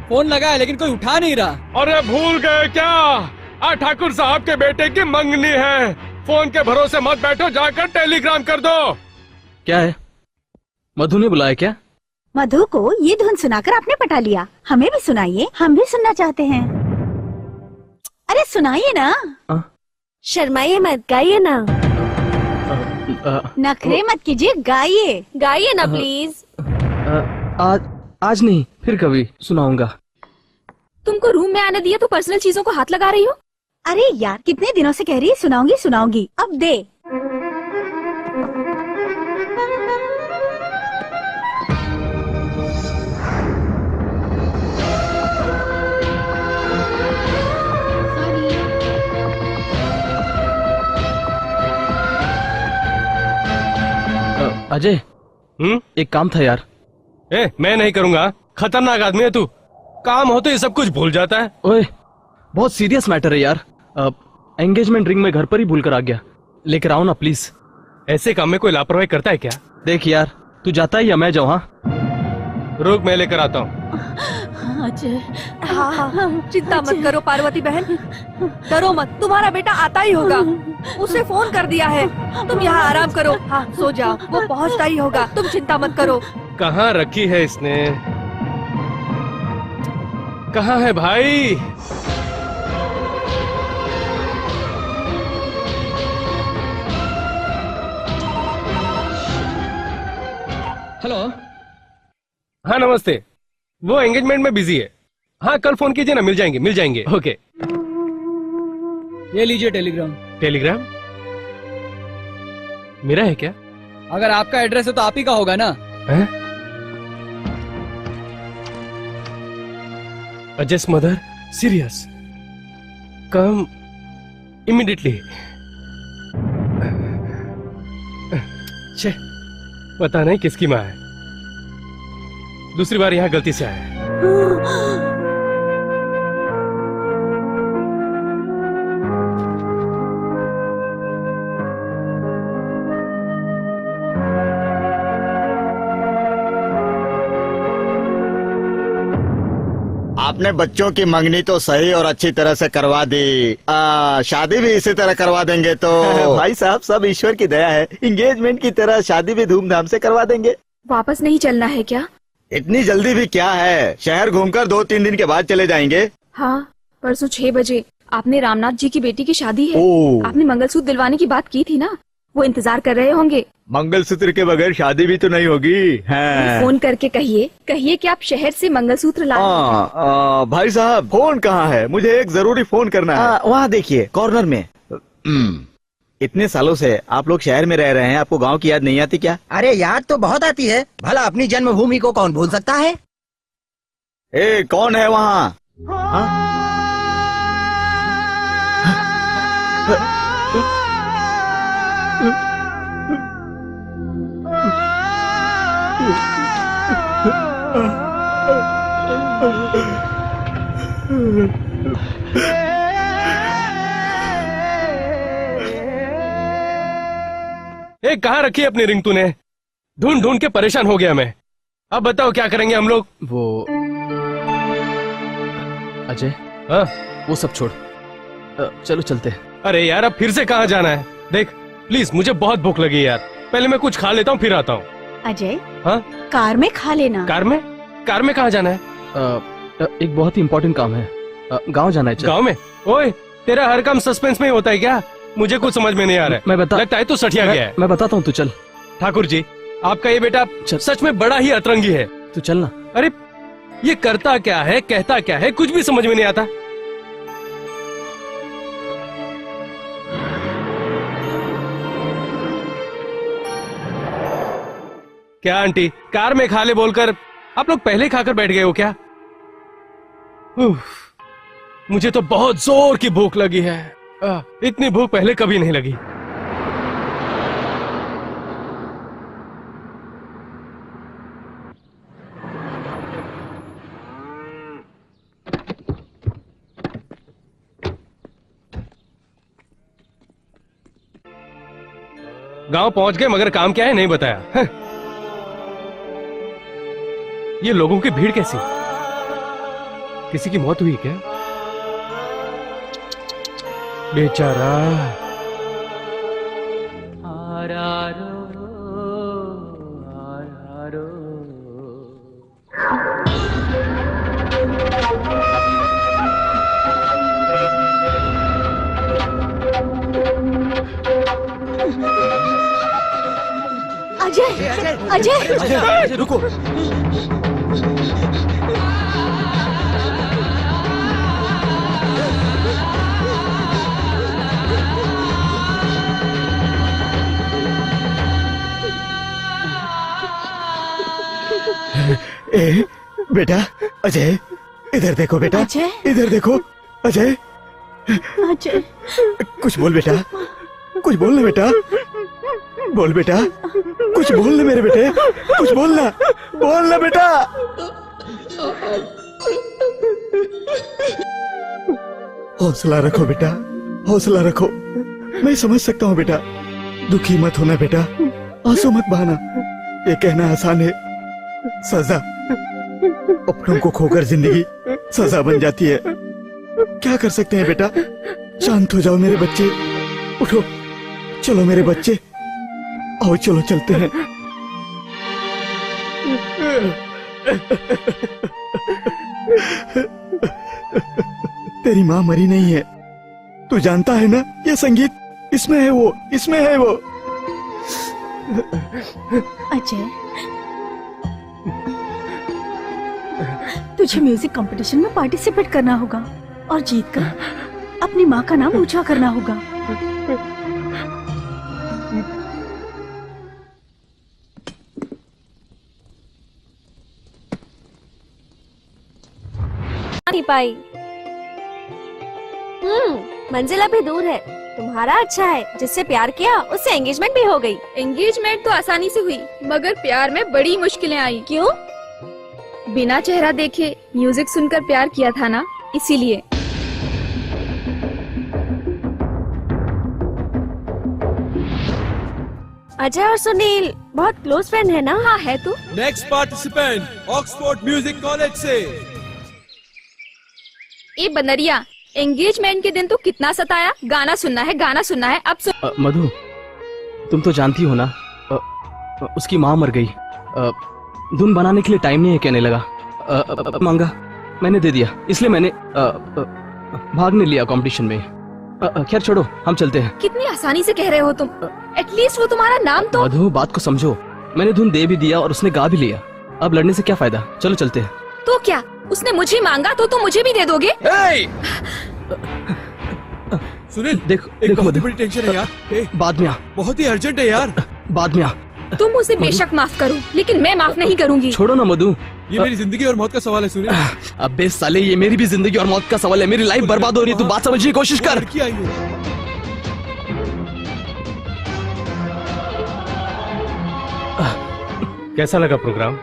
फोन लगा है लेकिन कोई उठा नहीं रहा। अरे भूल गए क्या? आज ठाकुर साहब के बेटे की मंगनी है। फोन के भरोसे मत बैठो, जाकर टेलीग्राम कर दो। क्या है? मधु ने बुलाया क्या? मधु को ये धुन सुनाकर आपने पटा लिया। हमें भी सुनाइए, हम भी सुनना चाहते हैं। अरे सुनाइए ना। शर्माइए मत, गाइए ना। नखरे मत कीजिए, गाइए। गाइए ना प्लीज। आज नहीं, फिर कभी सुनाऊंगा। तुमको रूम में आने दिया तो पर्सनल चीजों को हाथ लगा रही हो। अरे यार, कितने दिनों से कह रही है सुनाऊंगी सुनाऊंगी, अब दे। अजय, एक काम था यार। मैं नहीं करूंगा, खतरनाक आदमी है तू। काम हो तो ये सब कुछ भूल जाता है। ओए, बहुत सीरियस मैटर है यार। एंगेजमेंट रिंग में घर पर ही भूल कर आ गया, लेकर आओ ना प्लीज। ऐसे काम में कोई लापरवाही करता है क्या? देख यार, तू जाता है या मैं जाऊँ? हाँ रुक, मैं लेकर आता हूँ। हाँ, चिंता मत करो पार्वती बहन, डरो मत, तुम्हारा बेटा आता ही होगा। उसे फोन कर दिया है, तुम यहाँ आराम करो। हाँ सो जाओ, वो पहुँचता ही होगा, तुम चिंता मत करो। कहाँ रखी है इसने? कहाँ है भाई? हेलो। हाँ नमस्ते, वो एंगेजमेंट में बिजी है। हाँ कल फोन कीजिए ना, मिल जाएंगे। ओके। ये लीजिए टेलीग्राम। टेलीग्राम मेरा है क्या? अगर आपका एड्रेस है तो आप ही का होगा ना। अजय's मदर सीरियस, कम इमीडिएटली। पता नहीं किसकी माँ है, दूसरी बार यहाँ गलती से आया है। आपने बच्चों की मंगनी तो सही और अच्छी तरह से करवा दी, शादी भी इसी तरह करवा देंगे तो भाई साहब सब ईश्वर की दया है। एंगेजमेंट की तरह शादी भी धूमधाम से करवा देंगे। वापस नहीं चलना है क्या? इतनी जल्दी भी क्या है, शहर घूमकर 2-3 दिन के बाद चले जाएंगे। हाँ, परसों 6 बजे आपने रामनाथ जी की बेटी की शादी है। आपने मंगलसूत्र दिलवाने की बात की थी ना, वो इंतजार कर रहे होंगे। मंगलसूत्र के बगैर शादी भी तो नहीं होगी। हाँ। फोन करके कहिए कि आप शहर से मंगलसूत्र ला। भाई साहब फोन कहाँ है? मुझे एक जरूरी फोन करना है। वहाँ देखिए कॉर्नर में। इतने सालों से आप लोग शहर में रह रहे हैं, आपको गांव की याद नहीं आती क्या? अरे याद तो बहुत आती है, भला अपनी जन्मभूमि को कौन भूल सकता है? कौन है वहाँ? कहाँ रखी है अपनी रिंग तूने? ढूंढ ढूंढ के परेशान हो गया मैं। अब बताओ क्या करेंगे हम लोग? वो अजय, वो सब छोड़, चलो चलते हैं। अरे यार अब फिर से कहाँ जाना है? देख प्लीज, मुझे बहुत भूख लगी है यार, पहले मैं कुछ खा लेता हूँ फिर आता हूँ। अजय, हाँ कार में खा लेना। कार में कहाँ जाना है? एक बहुत ही इम्पोर्टेंट काम है, गांव जाना है। गांव में? ओए तेरा हर काम सस्पेंस में ही होता है क्या? मुझे कुछ समझ में नहीं आ रहा है। लगता है तू सठिया गया है। मैं बताता हूँ, तू चल। ठाकुर जी, आपका ये बेटा सच में बड़ा ही अतरंगी है। तू चलना। अरे ये करता क्या है, कहता क्या है, कुछ भी समझ में नहीं आता। क्या आंटी, कार में खा ले बोलकर आप लोग पहले खाकर बैठ गए हो क्या? मुझे तो बहुत जोर की भूख लगी है। इतनी भूख पहले कभी नहीं लगी। गांव पहुंच गए मगर काम क्या है नहीं बताया। ये लोगों की भीड़ कैसी? किसी की मौत हुई क्या? बेचारा। अजय अजय अजय रुको। ए, बेटा अजय, इधर देखो बेटा। अजय? इधर देखो अजय। अजय कुछ बोल बेटा, कुछ बोल ना बेटा, बोल बेटा, कुछ बोल ना मेरे बेटे, कुछ बोलना, बोलना बेटा। हौसला रखो बेटा, हौसला रखो। मैं समझ सकता हूँ बेटा, दुखी मत होना बेटा, आंसू मत बहाना। ये कहना आसान है, सजा। अपनों को खोकर जिंदगी सजा बन जाती है। क्या कर सकते हैं बेटा? शांत हो जाओ मेरे बच्चे, उठो, चलो मेरे बच्चे, आओ चलो चलते हैं। तेरी माँ मरी नहीं है, तू जानता है ना? ये संगीत इसमें है, वो इसमें है वो। अजय, तुझे म्यूजिक कंपटीशन में पार्टिसिपेट करना होगा और जीतकर अपनी माँ का नाम ऊंचा करना होगा। नहीं पाई। मंजिल अभी दूर है। तुम्हारा अच्छा है, जिससे प्यार किया उससे एंगेजमेंट भी हो गई। एंगेजमेंट तो आसानी से हुई, मगर प्यार में बड़ी मुश्किलें आई। क्यों? बिना चेहरा देखे म्यूजिक सुनकर प्यार किया था ना, इसीलिए। अजय और सुनील बहुत क्लोज फ्रेंड है ना? हाँ है तो। Next participant Oxford music college से। ए बनरिया, एंगेजमेंट के दिन तो कितना सताया, गाना सुनना है, गाना सुनना है। अब सुन। मधु, तुम तो जानती हो ना, उसकी माँ मर गई। धुन बनाने के लिए टाइम नहीं है कहने लगा। मांगा, मैंने दे दिया, इसलिए मैंने भाग नहीं लिया कंपटीशन में। खैर छोड़ो, हम चलते हैं। कितनी आसानी से कह रहे हो तुम। एटलीस्ट वो तुम्हारा नाम तो। मधु, बात को समझो। मैंने धुन दे भी दिया और उसने गा भी लिया। अब लड़ने से क्या फायदा? चलो चलते हैं। तो क्या उसने मुझे मांगा तो तुम मुझे भी दे दोगे? सुनील, देखो एक देखो बहुत मधु, बड़ी टेंशन है यार। बाद में आ, बहुत ही अर्जेंट है यार। बाद में आ। तुम उसे बेशक माफ करो, लेकिन मैं माफ नहीं करूंगी। छोड़ो ना मधु, ये मेरी जिंदगी और मौत का सवाल है सुनील। अबे साले, ये मेरी भी जिंदगी और मौत का सवाल है। मेरी लाइफ बर्बाद हो रही है, तू बात समझने की कोशिश कर। लड़की आई है। कैसा लगा प्रोग्राम?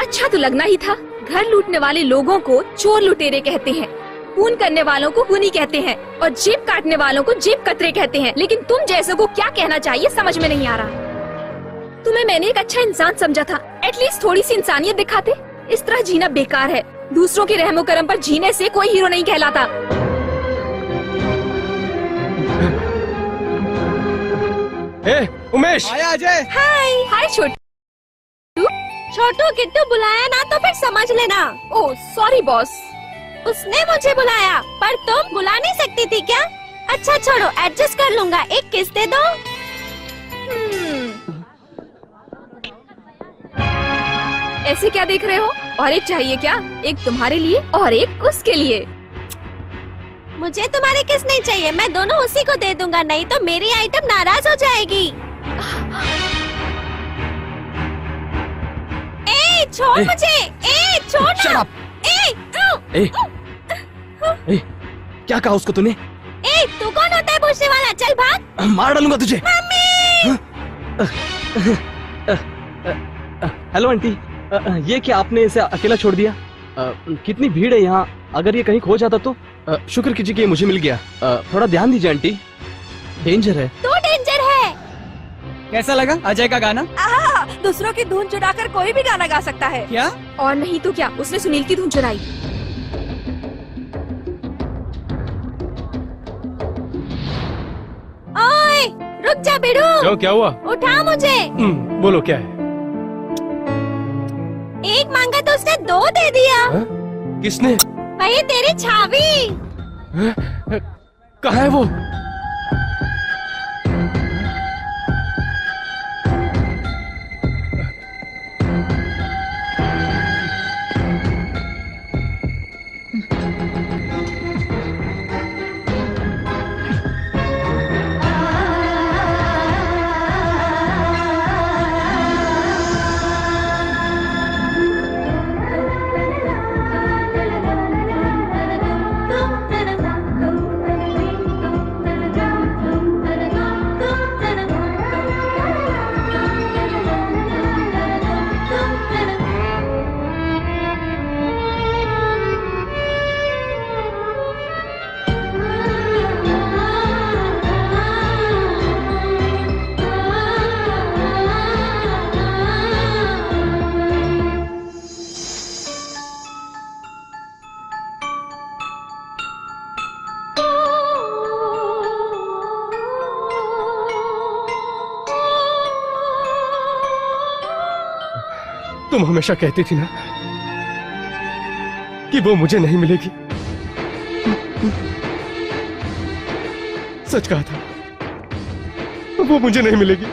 अच्छा तो लगना ही था। घर लूटने वाले लोगों को चोर लुटेरे कहते हैं, खून करने वालों को खूनी कहते हैं और जेब काटने वालों को जेब कतरे कहते हैं। लेकिन तुम जैसों को क्या कहना चाहिए समझ में नहीं आ रहा। तुम्हें मैंने एक अच्छा इंसान समझा था, एटलीस्ट थोड़ी सी इंसानियत दिखाते। इस तरह जीना बेकार है। दूसरों के रहमो करम पर जीने से कोई हीरो नहीं कहलाता। उमेश, आया अजय। हाय हाय छोटू। छोटू किट्टू बुलाया ना तो फिर समझ लेना। Oh sorry boss. उसने मुझे बुलाया, पर तुम बुला नहीं सकती थी क्या? अच्छा छोड़ो, एडजस्ट कर लूंगा। एक किस दे दो। ऐसे क्या देख रहे हो? और एक चाहिए क्या? एक तुम्हारे लिए और एक उसके लिए। मुझे तुम्हारी किस नहीं चाहिए, मैं दोनों उसी को दे दूंगा, नहीं तो मेरी आइटम नाराज हो जाएगी। ए छोड़ मुझे, ए छोड़ ना। ए, क्या कहा उसको तूने? ए तू कौन होता है पूछने वाला? चल भाग। मार डालूंगा तुझे। मम्मी। हेलो आंटी, ये क्या आपने इसे अकेला छोड़ दिया? कितनी भीड़ है यहाँ, अगर ये कहीं खो जाता तो? शुक्र कीजिए कि मुझे मिल गया। थोड़ा ध्यान दीजिए आंटी, डेंजर है। तो डेंजर है। कैसा लगा अजय का गाना? दूसरों की धुन चुराकर कोई भी गाना गा सकता है। क्या? और नहीं तो क्या, उसने सुनील की धुन चुराई। रुक जा बिड़ू। क्यों, क्या हुआ? उठा मुझे। बोलो क्या है? एक मांगा तो उसने 2 दे दिया। किसने? वही तेरी छावी। कहाँ है वो? तुम हमेशा कहती थी ना कि वो मुझे नहीं मिलेगी। सच कहा था, वो मुझे नहीं मिलेगी।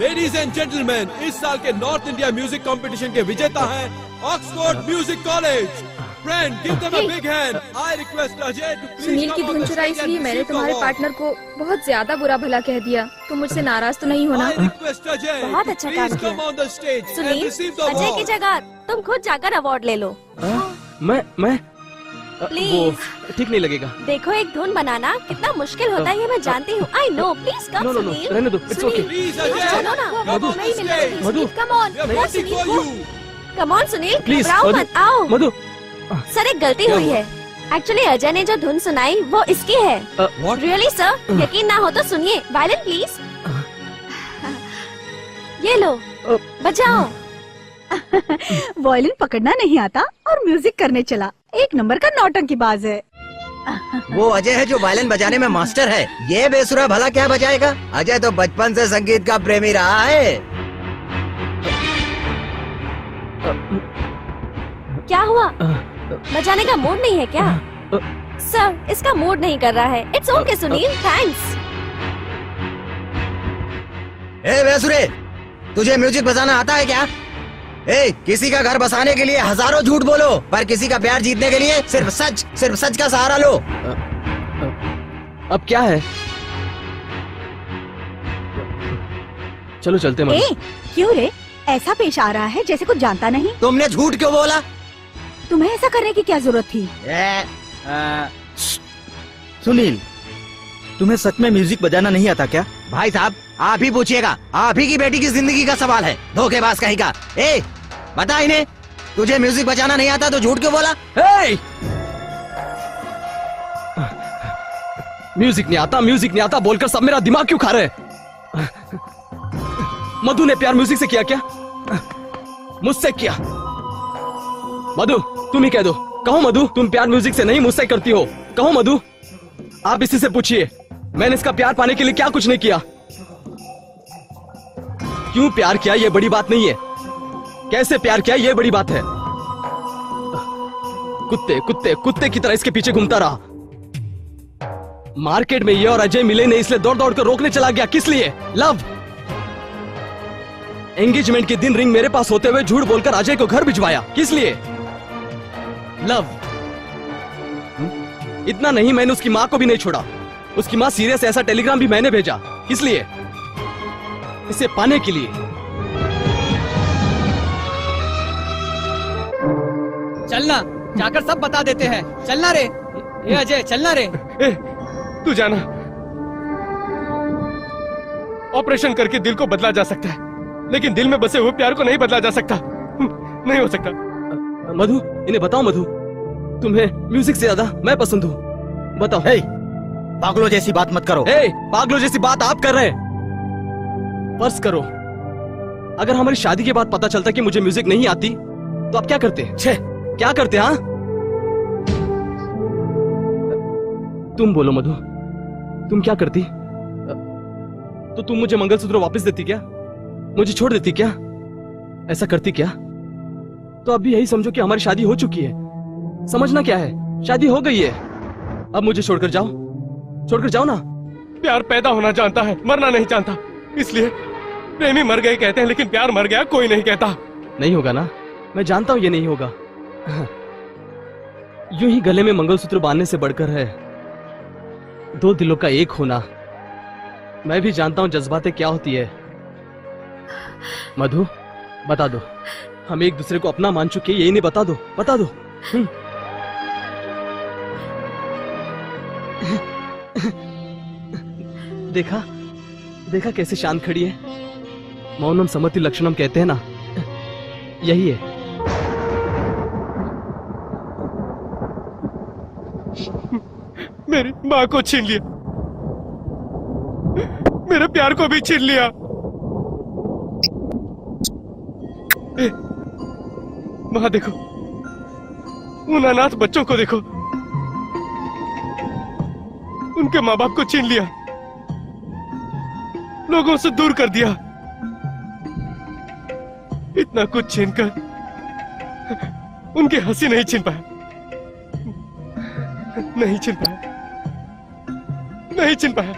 लेडीज एंड जेंटलमैन, इस साल के नॉर्थ इंडिया म्यूजिक कंपटीशन के विजेता हैं Oxford music college. Friend, give them a big hand. I request Ajay to please. Sunil की धुन चुराई, इसलिए मैंने तुम्हारे पार्टनर को बहुत ज्यादा बुरा भला कह दिया। तुम मुझसे नाराज तो नहीं होना? बहुत अच्छा काम किया सुनील। अजय की जगह तुम खुद जाकर अवार्ड ले लो। मैं प्लीज। वो ठीक नहीं लगेगा। देखो, एक धुन बनाना कितना मुश्किल होता है ये मैं जानती हूँ। I know, please come. No, Sunil, रहने दो, इट्स ओके। चलो ना। मधु, नहीं मिलेगा। Madhu, come on. Come on Sunil, please घबराओ मत, आओ। मधु, सर एक गलती हुई है। एक्चुअली अजय ने जो धुन सुनाई वो इसकी है। रियली सर, यकीन ना हो तो सुनिए। Violin please. ये लो, बजाओ। वायलिन पकड़ना नहीं आता और म्यूजिक करने चला। एक नंबर का नौटंकीबाज है। वो अजय है जो वायलिन बजाने में मास्टर है। ये बेसुरा भला क्या बजाएगा? अजय तो बचपन से संगीत का प्रेमी रहा है। क्या हुआ? बजाने का मूड नहीं है क्या? सर, इसका मूड नहीं कर रहा है। It's okay Sunil, thanks. ए बेसुरे, तुझे म्यूजिक बजाना आता है क्या? किसी का घर बसाने के लिए हजारों झूठ बोलो, पर किसी का प्यार जीतने के लिए सिर्फ सच का सहारा लो। अब क्या है? चलो चलते हैं। क्यों रे, ऐसा पेश आ रहा है जैसे कुछ जानता नहीं। तुमने झूठ क्यों बोला? तुम्हें ऐसा करने की क्या जरूरत थी? सुनील, तुम्हें सच में म्यूजिक बजाना नहीं आता क्या? भाई साहब, आप ही पूछिएगा। आप ही की बेटी की जिंदगी का सवाल है। धोखेबाज कहीं का। बता इन्हें, तुझे म्यूजिक बजाना नहीं आता तो झूठ क्यों बोला? म्यूजिक नहीं आता बोलकर सब मेरा दिमाग क्यों खा रहे? मधु ने प्यार म्यूजिक से किया क्या? मुझसे किया। मधु, तुम ही कह दो। कहो मधु, तुम प्यार म्यूजिक से नहीं मुझसे करती हो। कहो मधु। आप इसी से पूछिए, मैंने इसका प्यार पाने के लिए क्या कुछ नहीं किया। क्यों प्यार किया ये बड़ी बात नहीं है, कैसे प्यार किया ये बड़ी बात है। कुत्ते की तरह इसके पीछे घूमता रहा। मार्केट में ये और अजय मिले नहीं, इसलिए दौड़ दौड़ कर रोकने चला गया। किस लिए? लव। एंगेजमेंट के दिन रिंग मेरे पास होते हुए झूठ बोलकर अजय को घर भिजवाया। किस लिए? लव। इतना नहीं, मैंने उसकी माँ को भी नहीं छोड़ा। उसकी माँ सीरियस ऐसा टेलीग्राम भी मैंने भेजा। किस लिए? इसे पाने के लिए। चलना, जाकर सब बता देते हैं। चलना रे। ये अजय, चलना रे। तू जाना। ऑपरेशन करके दिल को बदला जा सकता है, लेकिन दिल में बसे हुए प्यार को नहीं बदला जा सकता। नहीं हो सकता। मधु, इन्हें बताओ मधु, तुम्हें म्यूजिक से ज्यादा मैं पसंद हूँ। बताओ। पागलों जैसी बात मत करो। पागलों जैसी बात आप कर रहे हैं। फर्ज करो, अगर हमारी शादी के बाद पता चलता कि मुझे म्यूजिक नहीं आती तो आप क्या करते? क्या करते? हाँ, तुम बोलो मधु, तुम क्या करती? तो तुम मुझे मंगलसूत्र वापस देती क्या? मुझे छोड़ देती क्या? ऐसा करती क्या? तो अब भी यही समझो कि हमारी शादी हो चुकी है। समझना क्या है, शादी हो गई है। अब मुझे छोड़कर जाओ, छोड़कर जाओ ना। प्यार पैदा होना जानता है, मरना नहीं जानता। इसलिए प्रेमी मर गए कहते हैं, लेकिन प्यार मर गया कोई नहीं कहता। नहीं होगा ना, मैं जानता हूं ये नहीं होगा। यूं ही गले में मंगलसूत्र बांधने से बढ़कर है दो दिलों का एक होना। मैं भी जानता हूं जज्बातें क्या होती है। मधु, बता दो, हम एक दूसरे को अपना मान चुके, यही नहीं, बता दो, बता दो। देखा देखा कैसे शांत खड़ी है। मौनम सम्मति लक्षणम कहते हैं ना, यही है। मेरी माँ को छीन लिया, मेरे प्यार को भी छीन लिया। वहां देखो, उन अनाथ बच्चों को देखो, उनके माँ बाप को छीन लिया, लोगों से दूर कर दिया। इतना कुछ छीनकर उनकी हंसी नहीं छीन पाया, नहीं छीन पाया, नहीं छीन पाया।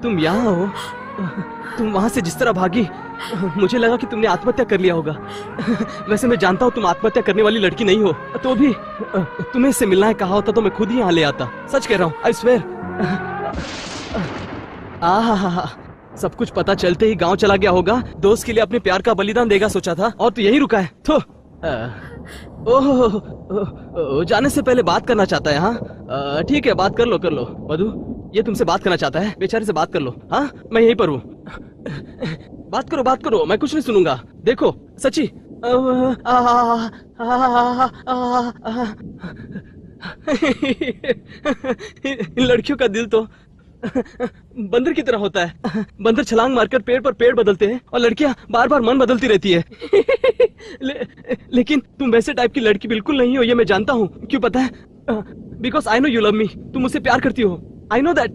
तुम यहाँ हो, तुम वहां से जिस तरह भागी, मुझे लगा कि तुमने आत्महत्या कर लिया होगा। वैसे मैं जानता हूँ तुम आत्महत्या करने वाली लड़की नहीं हो, तो भी तुम्हें इससे मिलना है कहा होता तो मैं खुद ही यहाँ ले आता। सच कह रहा हूँ, आई स्वेयर। आहा, सब कुछ पता चलते ही गांव चला गया होगा। दोस्त के लिए अपने प्यार का बलिदान देगा सोचा था, और तो यही रुका है। तो ओह, जाने से पहले बात करना चाहता है। हाँ ठीक है, बात कर लो, कर लो। मधु, ये तुमसे बात करना चाहता है, बेचारे से बात कर लो। हाँ, मैं यहीं पर हूँ। बात करो, बात करो, मैं कुछ नहीं सुनूंगा। देखो सची, इन लड़कियों का दिल तो बंदर की तरह होता है। बंदर छलांग मारकर पेड़ पर पेड़ बदलते हैं और लड़कियां बार बार मन बदलती रहती है। लेकिन तुम वैसे टाइप की लड़की बिल्कुल नहीं हो, ये मैं जानता हूँ। क्यों पता है? Because I know you love me. तुम मुझसे प्यार करती हो, I know that.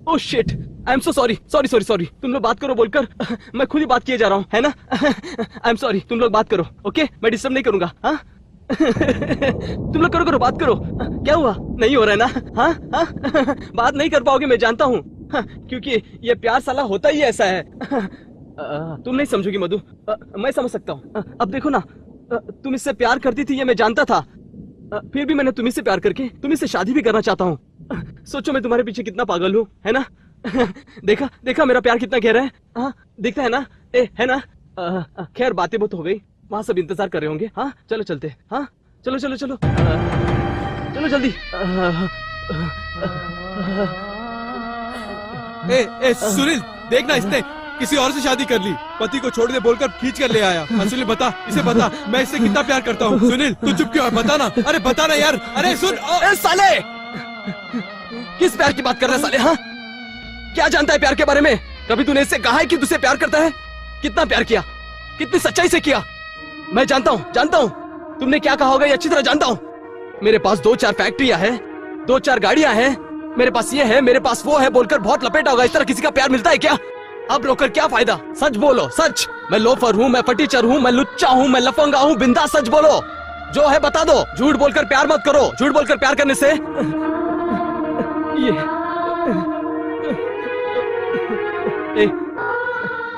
Oh shit, I am so sorry, sorry sorry sorry. तुम लोग बात करो बोलकर मैं खुद ही बात किए जा रहा हूँ, है ना? आई एम सॉरी, तुम लोग बात करो, ओके? मैं डिस्टर्ब नहीं करूंगा। हाँ तुम लोग करो करो, बात करो। क्या हुआ? नहीं हो रहा है ना? हाँ बात नहीं कर पाओगे, मैं जानता हूँ, क्योंकि ये प्यार साला होता ही ऐसा है। तुम नहीं समझोगी मधु, मैं समझ सकता हूँ। अब देखो ना, तुम इससे प्यार करती थी, ये मैं जानता था। फिर भी मैंने तुम्ही से प्यार करके तुम्ही से शादी भी करना चाहता हूँ। सोचो मैं तुम्हारे पीछे कितना पागल हूँ, है ना? देखा देखा मेरा प्यार कितना गहरा है। हाँ दिखता है ना? है ना? खैर बातें बहुत हो गई, वहाँ सब इंतजार कर रहे होंगे। हाँ चलो चलते। हाँ चलो चलो चलो चलो जल्दी। सुनील देखना, इसने किसी और से शादी कर ली, पति को छोड़ दे बोलकर खींच कर ले आया। सुनील बता, इसे बता मैं इससे कितना प्यार करता हूँ। सुनील तू चुप क्यों है? बता ना, अरे बता ना यार। अरे सुन साले, किस प्यार की बात कर रहा है साले? हाँ क्या जानता है प्यार के बारे में? कभी तूने इससे कहा है कि तुझसे प्यार करता है? कितना प्यार किया, कितनी सच्चाई से किया? मैं जानता हूँ तुमने क्या कहा होगा, ये अच्छी तरह जानता हूँ। मेरे पास 2-4 फैक्ट्रियां हैं, 2-4 गाड़ियां हैं, मेरे पास ये है, मेरे पास वो है बोलकर बहुत लपेटा होगा। इस तरह किसी का प्यार मिलता है क्या? अब रोकर क्या फायदा? सच बोलो, सच। मैं लोफर हूँ, मैं फटीचर हूँ, मैं लुच्चा हूँ, मैं लफंगा हूँ, बिंदास सच बोलो, जो है बता दो। झूठ बोलकर प्यार मत करो, झूठ बोलकर प्यार करने से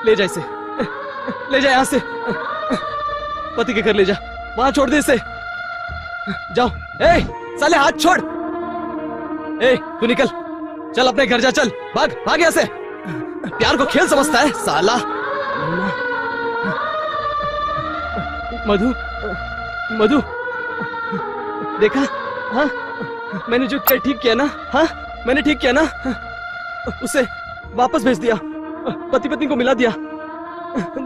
ले जा इसे, ले जा यहाँ से, पति के घर ले जा, वहां छोड़ दे इसे। जाओ। साले हाथ छोड़। तू निकल, चल अपने घर जा, चल भाग भाग यहाँ से। प्यार को खेल समझता है साला। मधु मधु देखा? हाँ मैंने जो ठीक किया ना? हाँ मैंने ठीक किया ना? उसे वापस भेज दिया, पति पत्नी को मिला दिया।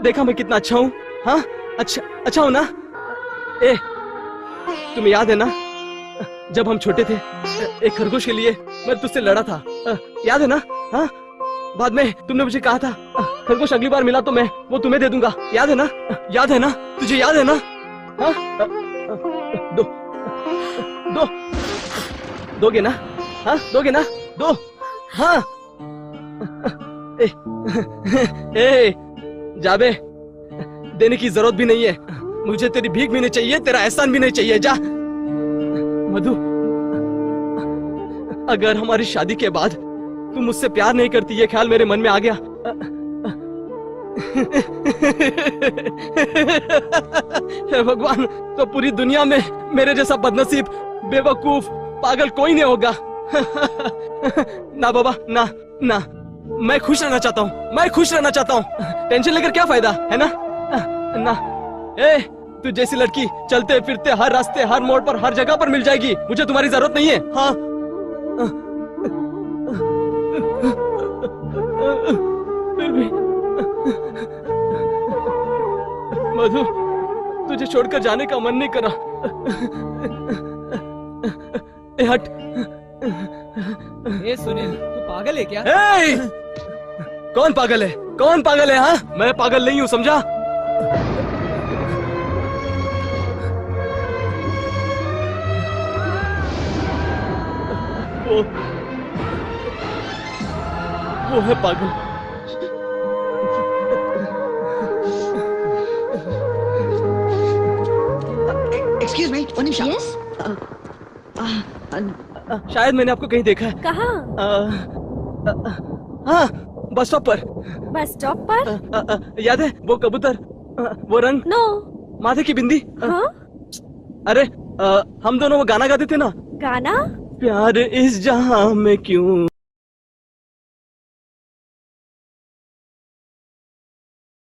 देखा मैं कितना अच्छा हूँ? हाँ अच्छा हूँ ना? तुम्हें याद है ना जब हम छोटे थे, एक खरगोश के लिए मैं तुझसे लड़ा था, याद है ना? हाँ बाद में तुमने मुझे कहा था खरगोश अगली बार मिला तो मैं वो तुम्हें दे दूंगा, याद है ना? याद है ना? तुझे याद है ना? हाँ दोगे ना? हाँ दोगे ना? दो। हाँ जाबे, देने की जरूरत भी नहीं है, मुझे तेरी भीख भी नहीं चाहिए, तेरा एहसान भी नहीं चाहिए, जा। मधु अगर हमारी शादी के बाद तुम मुझसे प्यार नहीं करती, ये ख्याल मेरे मन में आ गया। हे भगवान, तो पूरी दुनिया में मेरे जैसा बदनसीब, बेवकूफ, पागल कोई नहीं होगा। ना बाबा ना ना, मैं खुश रहना चाहता हूँ, मैं खुश रहना चाहता हूँ। टेंशन लेकर क्या फायदा है ना? ना तू जैसी लड़की चलते फिरते हर रास्ते, हर मोड़ पर, हर जगह पर मिल जाएगी, मुझे तुम्हारी जरूरत नहीं है। हाँ फिर भी मधु, तुझे छोड़कर जाने का मन नहीं करा। हट। सुनील तू पागल है क्या? कौन पागल है? कौन पागल है? हाँ मैं पागल नहीं हूँ, समझा? वो है पागल। Excuse me, one Nimish. Yes शायद मैंने आपको कहीं देखा है। कहाँ? हाँ बस स्टॉप पर। बस स्टॉप पर? याद है वो कबूतर, वो रंग? नो। माथे की बिंदी? हाँ? अरे हम दोनों वो गाना गाते थे ना? गाना? प्यार इस जहां में क्यों